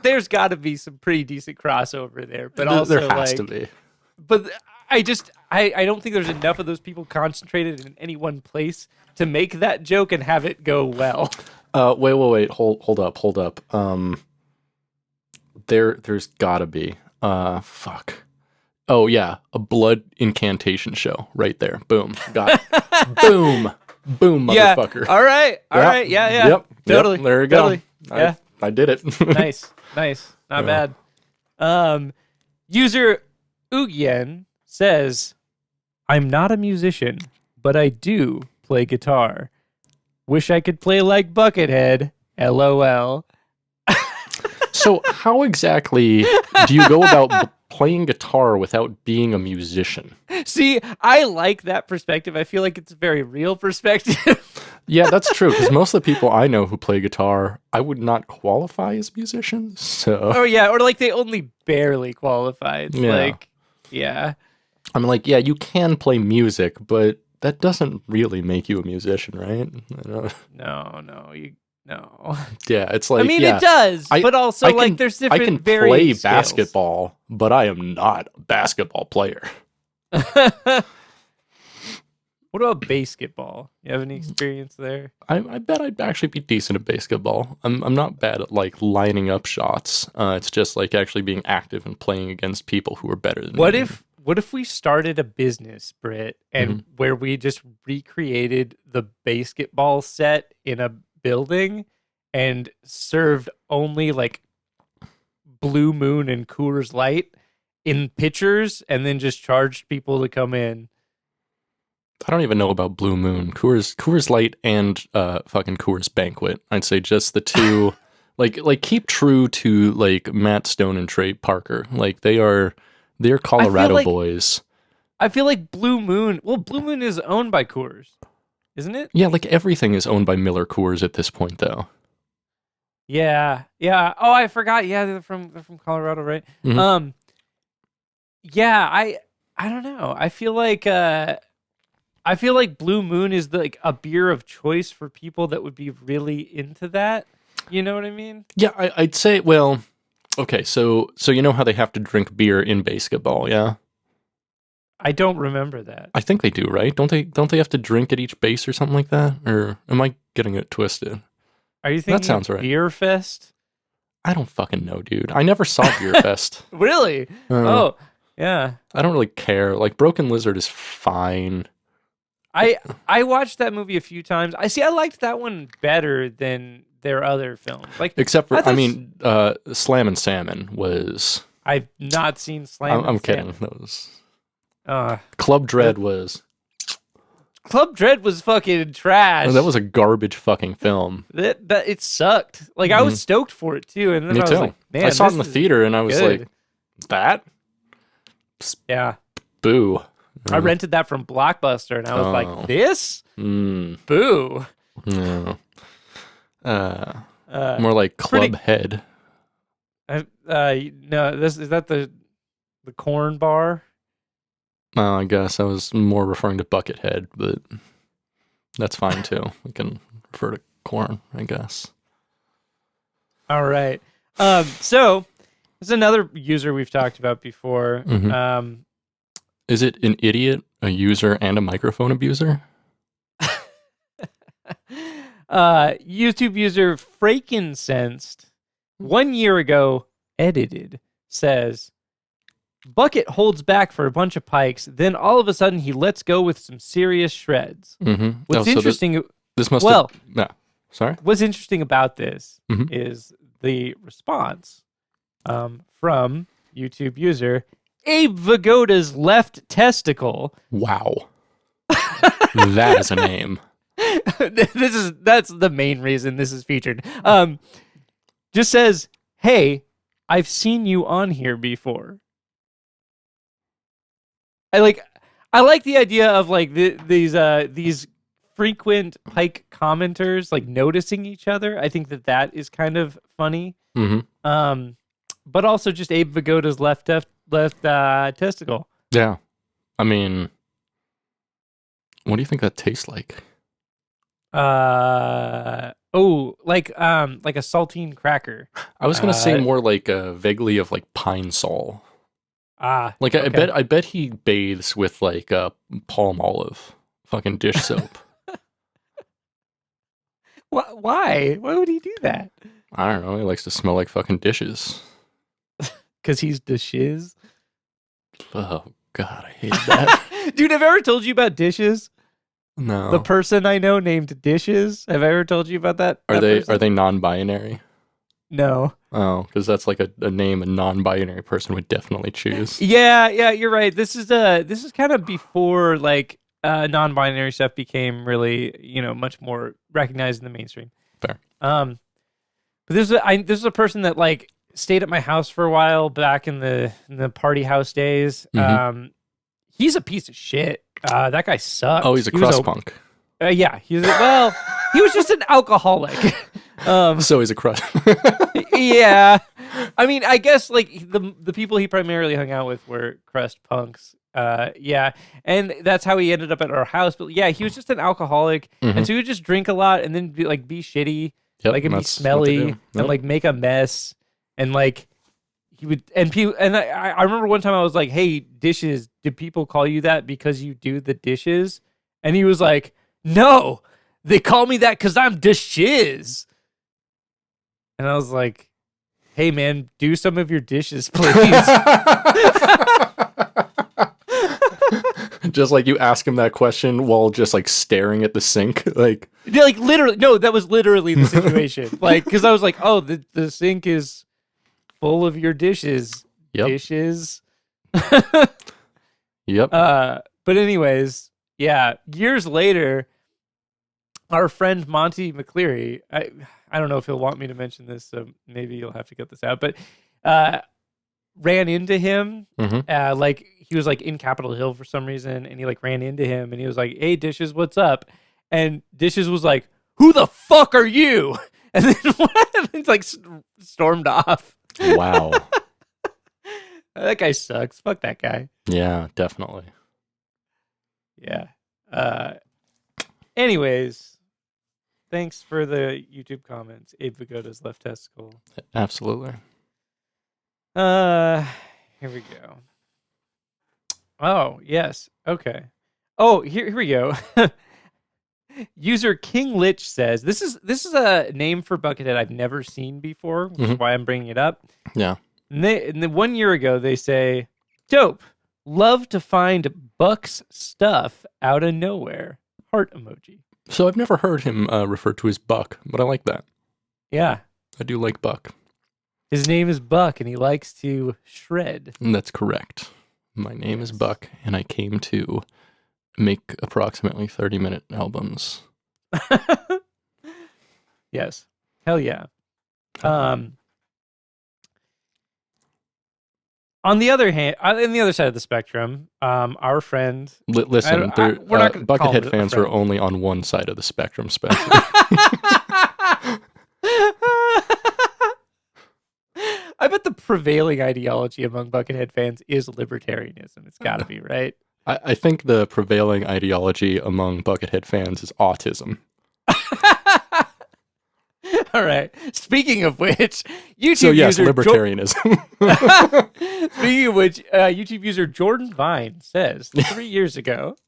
there's got to be some pretty decent crossover there, but also there has to be. But I don't think there's enough of those people concentrated in any one place to make that joke and have it go well. Wait. Hold up. There's gotta be. Fuck. Oh yeah, a blood incantation show right there. Boom. Got it. Boom, motherfucker. Yeah. All right. Yeah. Yep. Totally. Yep, there you go. Totally. Yeah. I did it. Nice. Not bad. User Ugyen says, "I'm not a musician, but I do play guitar. Wish I could play like Buckethead. LOL." So how exactly do you go about playing guitar without being a musician? See, I like that perspective. I feel like it's a very real perspective. Yeah, that's true, because most of the people I know who play guitar, I would not qualify as musicians. So. Oh yeah, or like they only barely qualify. It's Yeah. like, yeah. I'm like, yeah, you can play music, but that doesn't really make you a musician, right? No. Yeah, it's like, I mean, yeah, it does, but also I can, there's different I can varying play skills. basketball, but I am not a basketball player. What about basketball? You have any experience there? I bet I'd actually be decent at basketball. I'm not bad at like lining up shots. It's just like actually being active and playing against people who are better than me. What if we started a business, Britt, and where we just recreated the basketball set in a building and served only like Blue Moon and Coors Light in pitchers and then just charged people to come in? I don't even know about Blue Moon, Coors Light, and fucking Coors Banquet. I'd say just the two. like keep true to like Matt Stone and Trey Parker. Like they're Colorado boys. I feel like Blue Moon. Well, Blue Moon is owned by Coors, isn't it? Yeah, like everything is owned by Miller Coors at this point, though. Yeah. Oh, I forgot. Yeah, they're from Colorado, right? Mhm. Yeah, I don't know. I feel like Blue Moon is like a beer of choice for people that would be really into that. You know what I mean? Yeah, I'd say. Well, okay, so you know how they have to drink beer in basketball, yeah? I don't remember that. I think they do, right? Don't they have to drink at each base or something like that? Or am I getting it twisted? Are you thinking That sounds right. Beer Fest? I don't fucking know, dude. I never saw Beer Fest. Really? Oh, yeah. I don't really care. Like Broken Lizard is fine. I watched that movie a few times. I liked that one better than their other films. Like except for Slam and Salmon was. I've not seen Slam. I'm kidding. That was. Club Dread was fucking trash. That was a garbage fucking film. That it sucked. Like I was stoked for it too, and then Me I was too. like, man, I saw it in the theater, and I was good. like, that? Yeah. Boo. I rented that from Blockbuster, and I was like, this? Boo. No. More like Club Head. No, is that the corn bar? I guess I was more referring to Buckethead, but that's fine too. We can refer to corn, I guess. All right. So there's another user we've talked about before. Is it an idiot, a user, and a microphone abuser? YouTube user Frankincensed 1 year ago edited says, Bucket holds back for a bunch of pikes, then all of a sudden he lets go with some serious shreds. What's interesting... This must well, have... No, sorry? What's interesting about this is the response from YouTube user Abe Vigoda's left testicle. Wow. That is a name. That's the main reason this is featured. Just says, "Hey, I've seen you on here before." I like the idea of like these frequent Pike commenters like noticing each other. I think that is kind of funny. Mm-hmm. But also just Abe Vigoda's left testicle. Yeah. I mean, what do you think that tastes like? Like a saltine cracker. I was gonna say more like vaguely of like pine sol. Like okay. I bet he bathes with like palm olive fucking dish soap. Why? Why would he do that? I don't know. He likes to smell like fucking dishes. Because he's the shiz. Oh God, I hate that. Dude, have I ever told you about Dishes? No. The person I know named Dishes. Have I ever told you about that? Are they non-binary? No. Oh, because that's like a name a non-binary person would definitely choose. Yeah, you're right. This is kind of before like non-binary stuff became really, much more recognized in the mainstream. Fair. But this is a person that like stayed at my house for a while back in the party house days. Mm-hmm. He's a piece of shit. That guy sucks. Oh, he's a crust punk. Yeah, he was just an alcoholic. So he's a crust. Yeah, I mean, I guess like the people he primarily hung out with were crust punks. Yeah, and that's how he ended up at our house. But yeah, he was just an alcoholic, and so he would just drink a lot and then be shitty, and be smelly, and like make a mess, and like he would. And people, and I remember one time I was like, "Hey, Dishes, do people call you that because you do the dishes?" And he was like, "No, they call me that because I'm Dishes." And I was like, "Hey, man, do some of your dishes, please." Just like you ask him that question while just like staring at the sink, like literally. No, that was literally the situation. Like, because I was like, "Oh, the sink is full of your dishes." Yep. Dishes. Yep. But anyways, yeah. Years later, our friend Monty McCleary, I don't know if he'll want me to mention this, so maybe you'll have to get this out, but ran into him. Like he was like in Capitol Hill for some reason, and he like ran into him, and he was like, "Hey, Dishes, what's up?" And Dishes was like, "Who the fuck are you?" And then it's like stormed off. Wow. That guy sucks. Fuck that guy. Yeah, definitely. Yeah. Anyways, thanks for the YouTube comments. Abe Vigoda's left testicle. Absolutely. Here we go. Oh, yes. Okay. Oh, here we go. User King Lich says, this is a name for Buckethead I've never seen before, which is why I'm bringing it up. Yeah. And then 1 year ago, they say, "Dope. Love to find Buck's stuff out of nowhere." Heart emoji. So I've never heard him referred to as Buck, but I like that. Yeah. I do like Buck. His name is Buck, and he likes to shred. And that's correct. My name is Buck, and I came to make approximately 30-minute albums. Yes. Hell yeah. On the other hand, on the other side of the spectrum, our friend... Listen, we're not gonna call Buckethead it a fans friend. are only on one side of the spectrum, Spencer. I bet the prevailing ideology among Buckethead fans is libertarianism. It's got to be, right? I think the prevailing ideology among Buckethead fans is autism. All right. Speaking of which, YouTube So yes, user libertarianism. Speaking of which, YouTube user Jordan Vine says 3 years ago,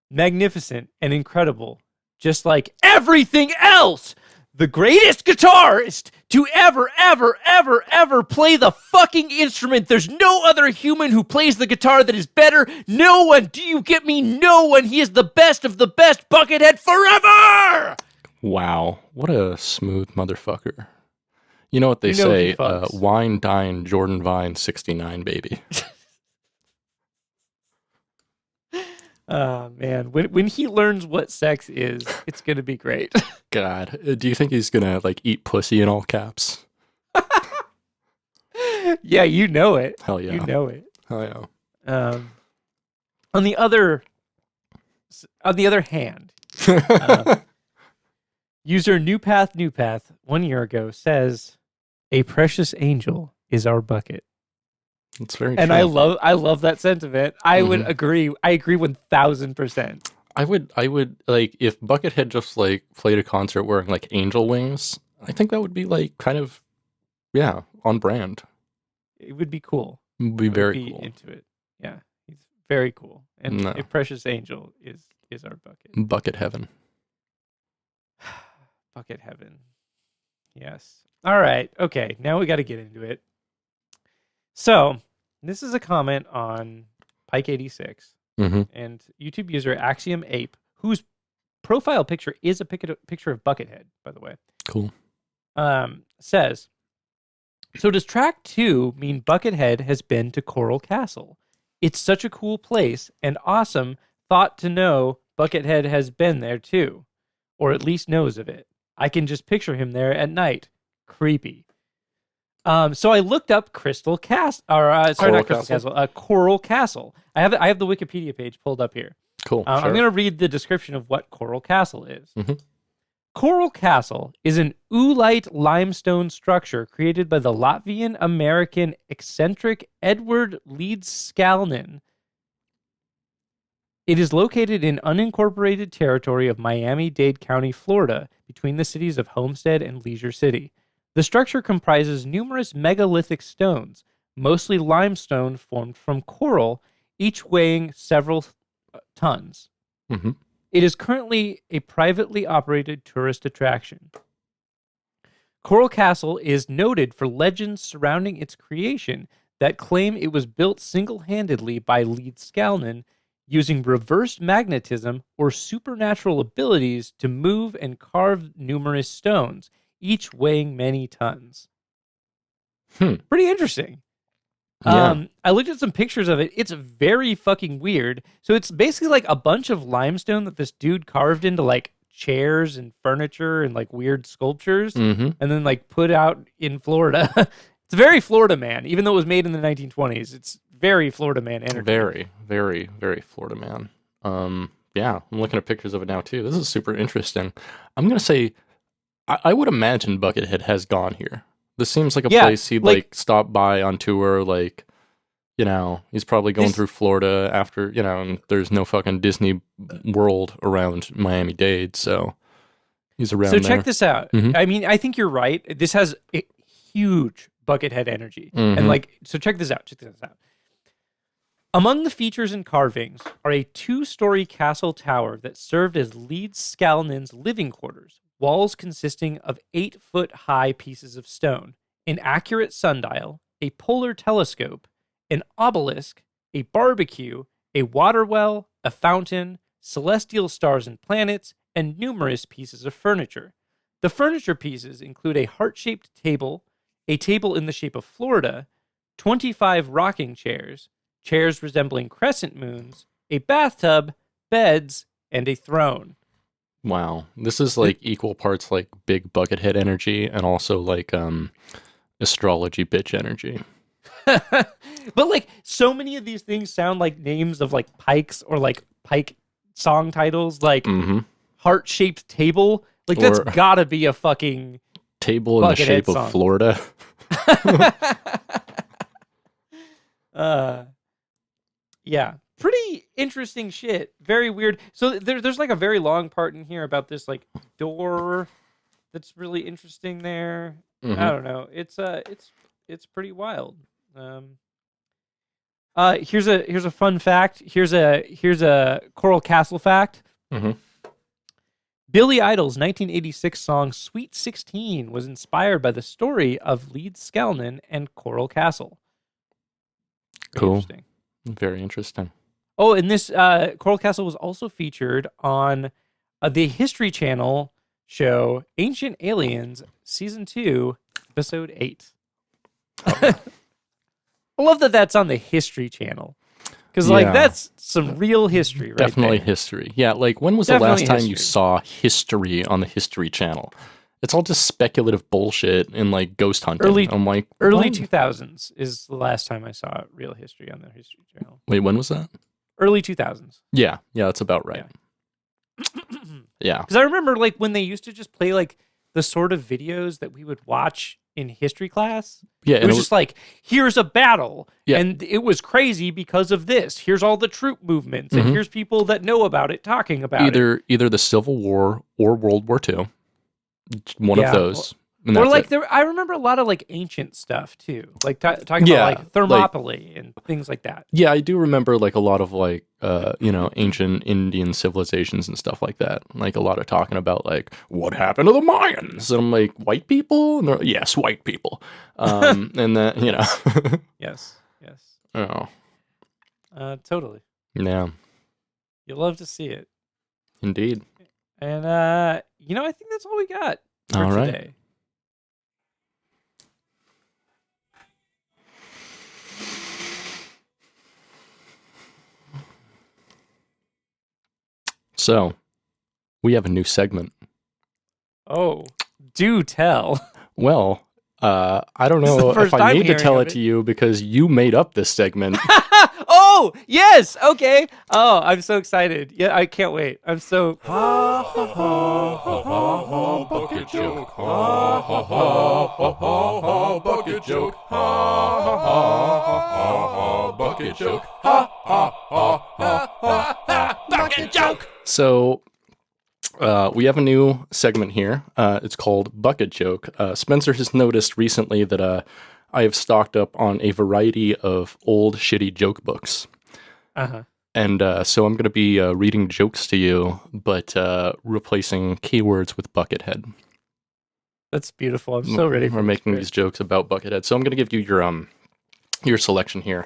"Magnificent and incredible, just like everything else. The greatest guitarist to ever play the fucking instrument. There's no other human who plays the guitar that is better. No one. Do you get me? No one. He is the best of the best. Buckethead forever." Wow, what a smooth motherfucker. You know what they You know he say, fucks. wine, dine, Jordan Vine, 69, baby. Oh, man. When he learns what sex is, it's going to be great. God, do you think he's gonna, like, eat pussy in all caps? Yeah, you know it. Hell yeah. You know it. Hell yeah. On the other hand, user Newpath 1 year ago says, "A precious angel is our bucket." It's very And true. I love that sentiment. I would agree. I agree 1000%. I would like if Buckethead just like played a concert wearing like angel wings. I think that would be like kind of on brand. It would be cool. It would be I would very be cool. into it. Yeah, he's very cool. And No. a precious angel is our bucket. Bucket heaven. Bucket heaven. Yes. All right. Okay. Now we got to get into it. So this is a comment on Pike 86 Mm-hmm. and YouTube user Axiom Ape, whose profile picture is a picture of Buckethead, by the way. Cool. Says, so does track 2 mean Buckethead has been to Coral Castle? It's such a cool place and awesome. Thought to know Buckethead has been there too, or at least knows of it. I can just picture him there at night. Creepy. So I looked up Coral Castle. Coral Castle. I have the Wikipedia page pulled up here. Cool. I'm sure. going to read the description of what Coral Castle is. Mhm. Coral Castle is an oolite limestone structure created by the Latvian-American eccentric Edward Leedskalnin. It is located in unincorporated territory of Miami-Dade County, Florida, between the cities of Homestead and Leisure City. The structure comprises numerous megalithic stones, mostly limestone formed from coral, each weighing several tons. Mhm. It is currently a privately operated tourist attraction. Coral Castle is noted for legends surrounding its creation that claim it was built single-handedly by Leedskalnin using reverse magnetism or supernatural abilities to move and carve numerous stones, each weighing many tons. Pretty interesting. Yeah. I looked at some pictures of it. It's very fucking weird. So it's basically like a bunch of limestone that this dude carved into like chairs and furniture and like weird sculptures Mm-hmm. and then like put out in Florida. It's very Florida man, even though it was made in the 1920s. It's very Florida man energy. Very, very, very Florida man. Yeah, I'm looking at pictures of it now too. This is super interesting. I'm gonna say, I would imagine Buckethead has gone here. This seems like a place he'd like stop by on tour. Like, you know, he's probably going through Florida after, you know, and there's no fucking Disney World around Miami-Dade, so he's around there. So check this out. Mhm. I mean, I think you're right. This has a huge Buckethead energy. Mhm. And like, so check this out. Among the features and carvings are a 2-story castle tower that served as Leedskalnin's living quarters, walls consisting of 8-foot-high pieces of stone, an accurate sundial, a polar telescope, an obelisk, a barbecue, a water well, a fountain, celestial stars and planets, and numerous pieces of furniture. The furniture pieces include a heart-shaped table, a table in the shape of Florida, 25 rocking chairs, chairs resembling crescent moons, a bathtub, beds, and a throne. Wow, this is like equal parts like big Buckethead energy and also like astrology bitch energy. But like so many of these things sound like names of like Pikes or like Pike song titles, like heart-shaped table. Like that's gotta be a fucking table in the shape song. of Florida. Yeah, pretty interesting shit. Very weird. So there's like a very long part in here about this like door that's really interesting there. I don't know. It's pretty wild. Here's a fun fact. Here's a Coral Castle fact. Billy Idol's 1986 song "Sweet 16" was inspired by the story of Leedskalnin and Coral Castle. Very Cool. interesting. Very interesting. Oh, and this Coral Castle was also featured on the History Channel show Ancient Aliens Season 2, Episode 8. Oh. I love that that's on the History Channel. Because, that's some real history, right? Definitely there. history. Yeah, when was the last time you saw history on the History Channel? It's all just speculative bullshit and, ghost hunting. I'm like... Early 2000s is the last time I saw real history on the History Channel. Wait, when was that? Early 2000s. Yeah, that's about right. Yeah. Because I remember, when they used to just play, the sort of videos that we would watch in history class. Yeah, it was just here's a battle, yeah. and it was crazy because of this. Here's all the troop movements, and here's people that know about it talking about it. Either the Civil War or World War II. One of those. Or I remember a lot of ancient stuff too, talking about Thermopylae and things like that. Yeah, I do remember a lot of ancient Indian civilizations and stuff like that. A lot of talking about what happened to the Mayans, and I'm like, white people, and they're yes, white people, and that yes. Oh, totally. Yeah, you'll love to see it. Indeed. And I think that's all we got for today. So, we have a new segment. Oh, do tell. Well, I don't know if I need to tell it to you because you made up this segment. Oh, yes. Okay. Oh, I'm so excited. Yeah, I can't wait. I'm so... Ha ha ha ha ha ha bucket joke. Ha ha ha ha ha ha bucket joke. Ha ha ha ha ha bucket joke. Ha ha ha ha ha bucket joke. So, we have a new segment here. It's called Bucket Joke. Spencer has noticed recently that I have stocked up on a variety of old shitty joke books. Uh-huh. And so I'm going to be reading jokes to you, but replacing keywords with Buckethead. That's beautiful. I'm so ready for We're making these jokes about Buckethead. So I'm going to give you your selection here.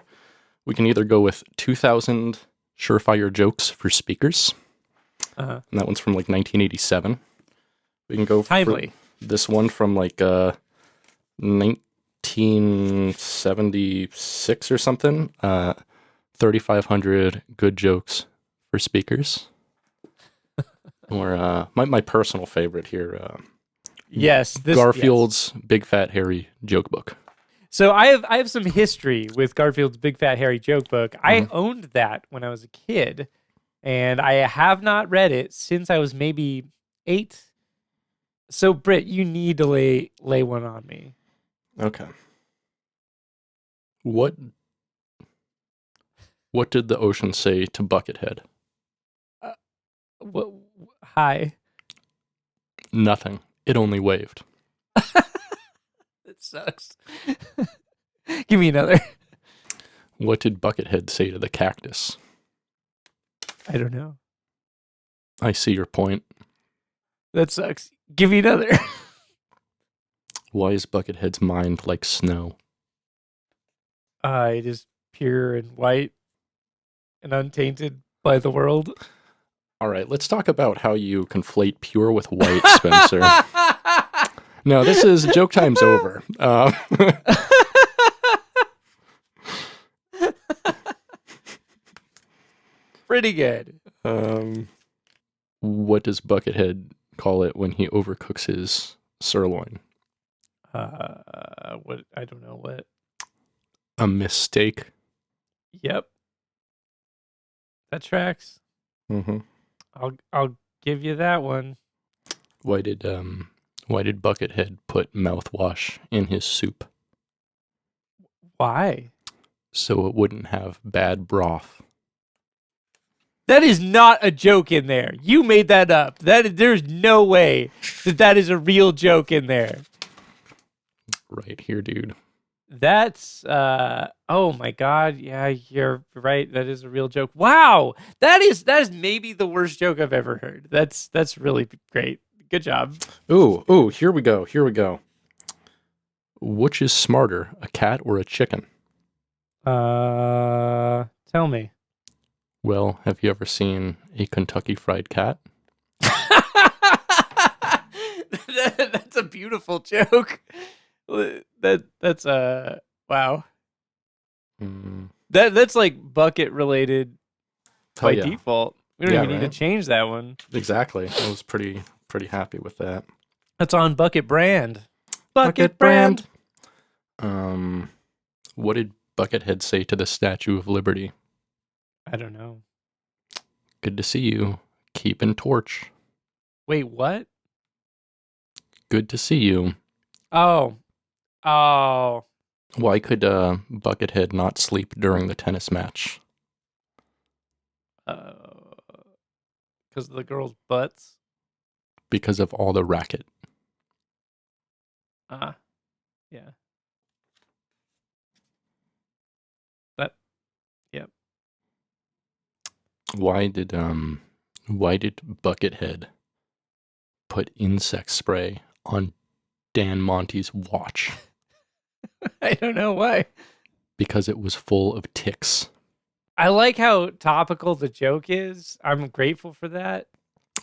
We can either go with 2,000 surefire jokes for speakers. Uh-huh. And that one's from 1987. We can go timely. For this one from 1976 or something. 3,500 good jokes for speakers. Or my personal favorite here. Yes, Garfield's Big Fat Hairy Joke Book. So I have some history with Garfield's Big Fat Hairy Joke Book. I owned that when I was a kid, and I have not read it since I was maybe 8. So Britt, you need to lay one on me. Okay. What did the ocean say to Buckethead? Hi. Nothing. It only waved. That sucks. Give me another. What did Buckethead say to the cactus? I don't know. I see your point. That sucks. Give me another. Why is Buckethead's mind like snow? It is pure and white and untainted by the world. All right, let's talk about how you conflate pure with white, Spencer. No, this is joke time's over. Pretty good. What does Buckethead call it when he overcooks his sirloin? What? I don't know what. A mistake. Yep. That tracks. Mm-hmm. I'll give you that one. Why did Buckethead put mouthwash in his soup? Why? So it wouldn't have bad broth. That is not a joke in there. You made that up. There's no way that is a real joke in there. Right here, dude. That's oh my god, yeah, you're right. That is a real joke. Wow. That is maybe the worst joke I've ever heard. That's really great. Good job. Ooh, here we go. Which is smarter, a cat or a chicken? Tell me. Well, have you ever seen a Kentucky Fried Cat? a beautiful joke. That's wow. That's like bucket related by default. We don't even need to change that one. Exactly. I was pretty happy with that. That's on Bucket brand. Bucket brand. What did Buckethead say to the Statue of Liberty? I don't know. Good to see you. Keep in torch. Wait, what? Good to see you. Oh. Why could Buckethead not sleep during the tennis match? Because of the girls' butts? Because of all the racket. Yeah. Yep. Why did Buckethead put insect spray on Dan Monty's watch? I don't know why. Because it was full of ticks. I like how topical the joke is. I'm grateful for that.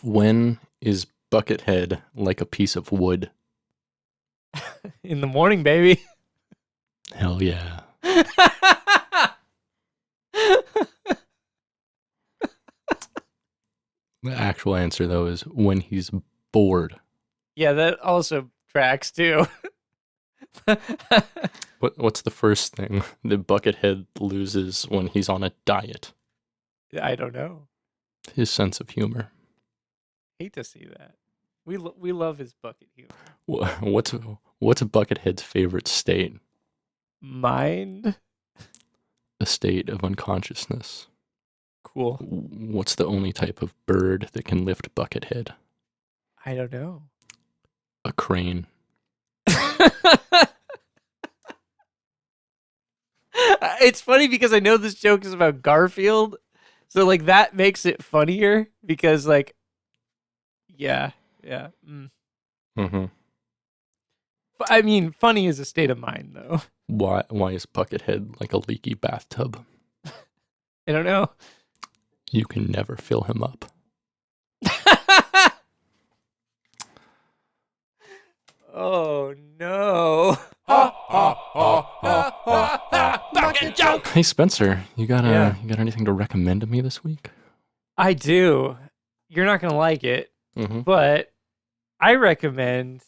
When is Buckethead like a piece of wood? In the morning, baby. Hell yeah. The actual answer, though, is when he's bored. Yeah, that also tracks, too. What's the first thing that Buckethead loses when he's on a diet? I don't know. His sense of humor. Hate to see that. We love his bucket humor. What's Buckethead's favorite state? Mind? A state of unconsciousness. Cool. What's the only type of bird that can lift Buckethead? I don't know. A crane. It's funny because I know this joke is about Garfield, so like that makes it funnier because like, yeah. Mm-hmm. I mean, funny is a state of mind, though. Why is Buckethead like a leaky bathtub? I don't know. You can never fill him up. Oh no. Bucket joke. Hey Spencer, you got anything to recommend to me this week? I do. You're not gonna like it, but I recommend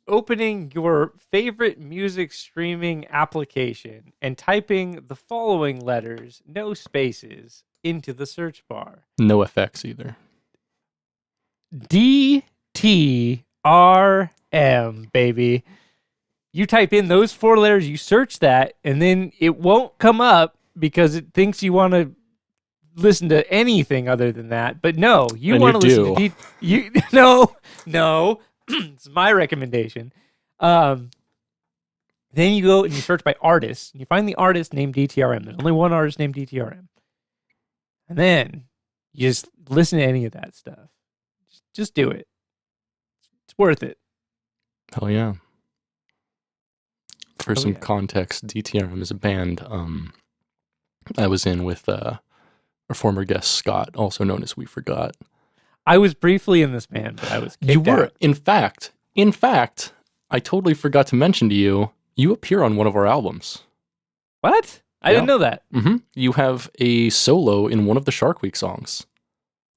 opening your favorite music streaming application and typing the following letters, no spaces, into the search bar. No effects either. DTRM, baby. You type in those 4 letters, you search that, and then it won't come up because it thinks you want to listen to anything other than that. But no, you want to listen to no. It's my recommendation. Then you go and you search by artist, and you find the artist named DTRM. There's only one artist named DTRM. And then you just listen to any of that stuff. Just do it. It's worth it. Hell yeah. For some context, DTRM is a band I was in with our former guest Scott, also known as We Forgot. I was briefly in this band, but I was kicked out. In fact, I totally forgot to mention to you, you appear on one of our albums. What? I didn't know that. Mm-hmm. You have a solo in one of the Shark Week songs.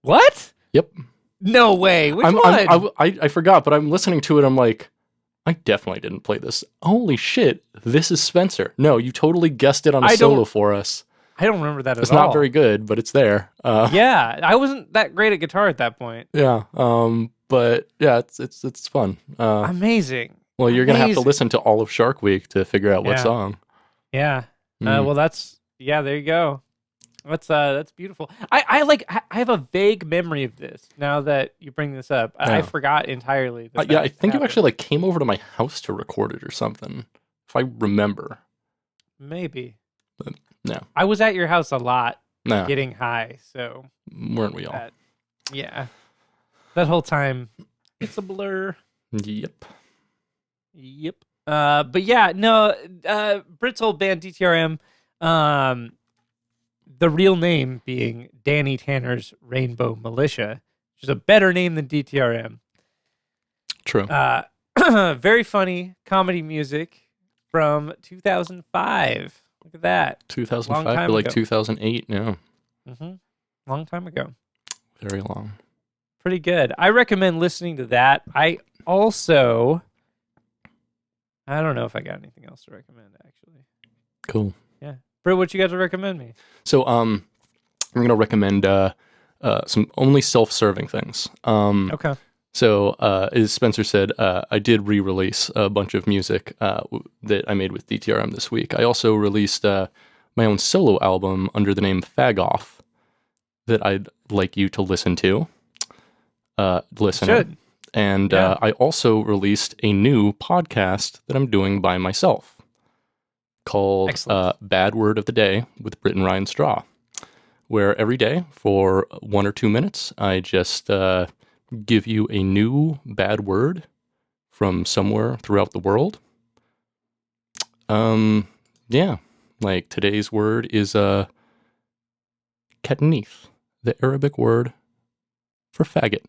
What? Yep. No way. Which one? I forgot, but I'm listening to it. I'm like, I definitely didn't play this. Holy shit, this is Spencer. No, you totally guessed it on a solo for us. I don't remember that at all. It's not very good, but it's there. Yeah, I wasn't that great at guitar at that point. Yeah, but yeah, it's fun. Amazing. Well, you're gonna have to listen to all of Shark Week to figure out what song. Yeah. Well, there you go. That's beautiful. I have a vague memory of this now that you bring this up. Yeah. I forgot entirely. I think you actually came over to my house to record it or something, if I remember. Maybe. But no. I was at your house a lot, getting high. So weren't we all? Yeah. That whole time, it's a blur. Yep. But yeah, no. Brit's old band DTRM. The real name being Danny Tanner's Rainbow Militia, which is a better name than DTRM. True. very funny comedy music from 2005. Look at that. 2005 Long time to like ago. 2008. Yeah, Long time ago. very long. Pretty good. I recommend listening to that. I don't know if I got anything else to recommend, actually. Cool. Yeah. Britt, what you got to recommend me? So I'm gonna recommend some only self-serving things. Okay. So, as Spencer said, I did re-release a bunch of music that I made with DTRM this week. I also released my own solo album under the name Faggoth that I'd like you to listen to. Should. And Yeah. I also released a new podcast that I'm doing by myself called Excellent. Bad Word of the Day with Brit and Ryan Straw, where every day for 1 or 2 minutes, I just give you a new bad word from somewhere throughout the world. Yeah, like today's word is katnith, the Arabic word for faggot.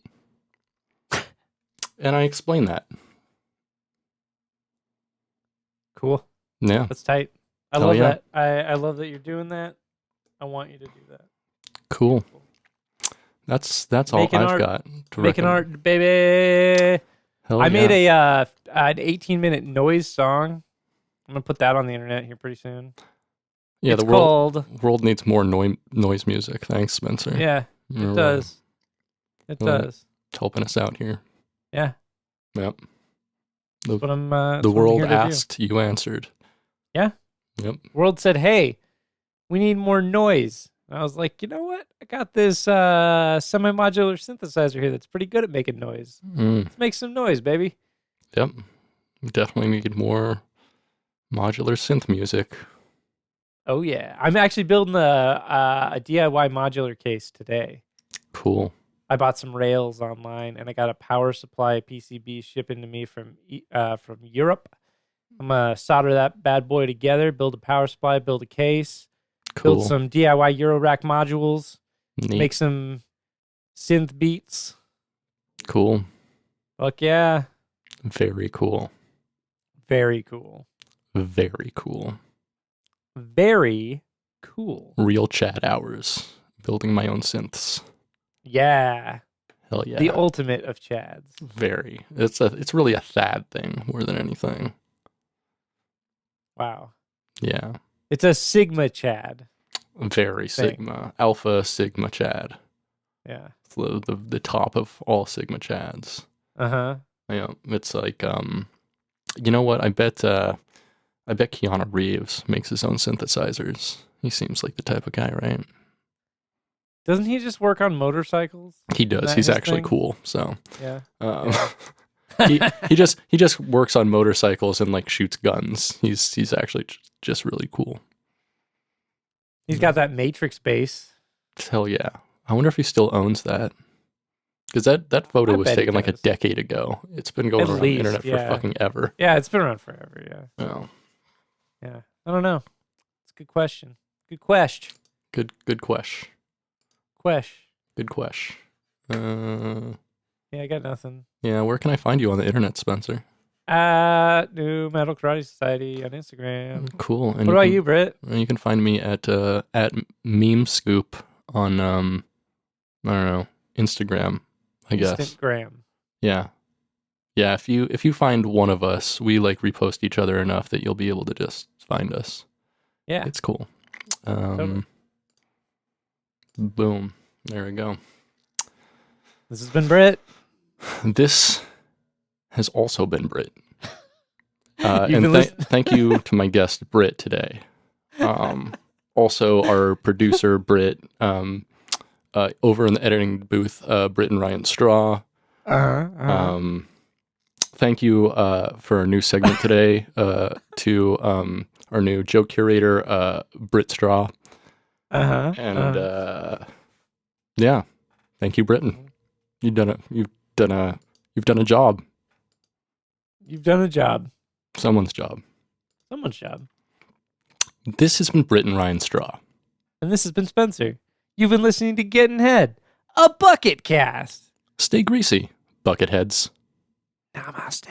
And I explain that. Cool. Yeah, That's tight. I Hell love yeah. that. I love that you're doing that. I want you to do that. cool. That's all Making I've art. got to Making recommend. art, baby. Hell I yeah. made an 18-minute noise song. I'm gonna put that on the internet here pretty soon. Yeah, It's the called. world needs more noise music. Thanks, Spencer. Yeah, You're, it does. It well, does. helping us out here. Yeah. Yep. That's what I'm. The that's what I'm world here to do. asked, you answered. Yeah. Yep. World said, "Hey, we need more noise." And I was like, you know what? I got this semi-modular synthesizer here that's pretty good at making noise. Let's make some noise, baby. Yep. We definitely need more modular synth music. Oh yeah, I'm actually building a DIY modular case today. Cool. I bought some rails online, and I got a power supply PCB shipping to me from Europe. I'm gonna solder that bad boy together, build a power supply, build a case, Cool. build some DIY Eurorack modules, Neat. make some synth beats. Cool. Fuck yeah, Very cool. very cool, Very cool. very cool. Real chat hours. Building my own synths. Yeah, Hell yeah. the ultimate of chads. Very. It's really a Thad thing more than anything. Wow, Yeah. it's a Sigma Chad. Very Thing. Sigma. Alpha Sigma Chad. Yeah. It's the top of all Sigma Chads. Uh-huh. Yeah. It's like you know what? I bet Keanu Reeves makes his own synthesizers. He seems like the type of guy, right? Doesn't he just work on motorcycles? He Isn't does. that He's his actually thing? cool. So Yeah. he just works on motorcycles and like shoots guns. He's actually just really cool. He's got that Matrix bass. Hell yeah. I wonder if he still owns that. Because that photo I was bet he taken like a does. decade ago. It's been going At around least, the internet yeah. for fucking ever. Yeah, it's been around forever. Yeah. Oh, Yeah. I don't know. It's a good question. Good question. good question. Question. Good question. Yeah, I got nothing. Yeah, where can I find you on the internet, Spencer? New Metal Karate Society on Instagram. Cool. And What about you, Britt? You can find me at Meme Scoop on I don't know, Instagram, I guess. Instagram. Yeah. Yeah, if you find one of us, we like repost each other enough that you'll be able to just find us. Yeah. It's cool. Totally. Boom. There we go. This has been Britt. This has also been Brit. You've And been listen- thank you to my guest, Brit, today. Also, our producer, Brit. Over in the editing booth, Brit and Ryan Straw. Thank you for our new segment today to our new joke curator, Brit Straw. And yeah, thank you, Britton. You've done a job. You've done a job. Someone's job. Someone's job. This has been Brit and Ryan Straw. And this has been Spencer. You've been listening to Gettin Head, a Bucketcast. Stay greasy, Bucketheads. Namaste.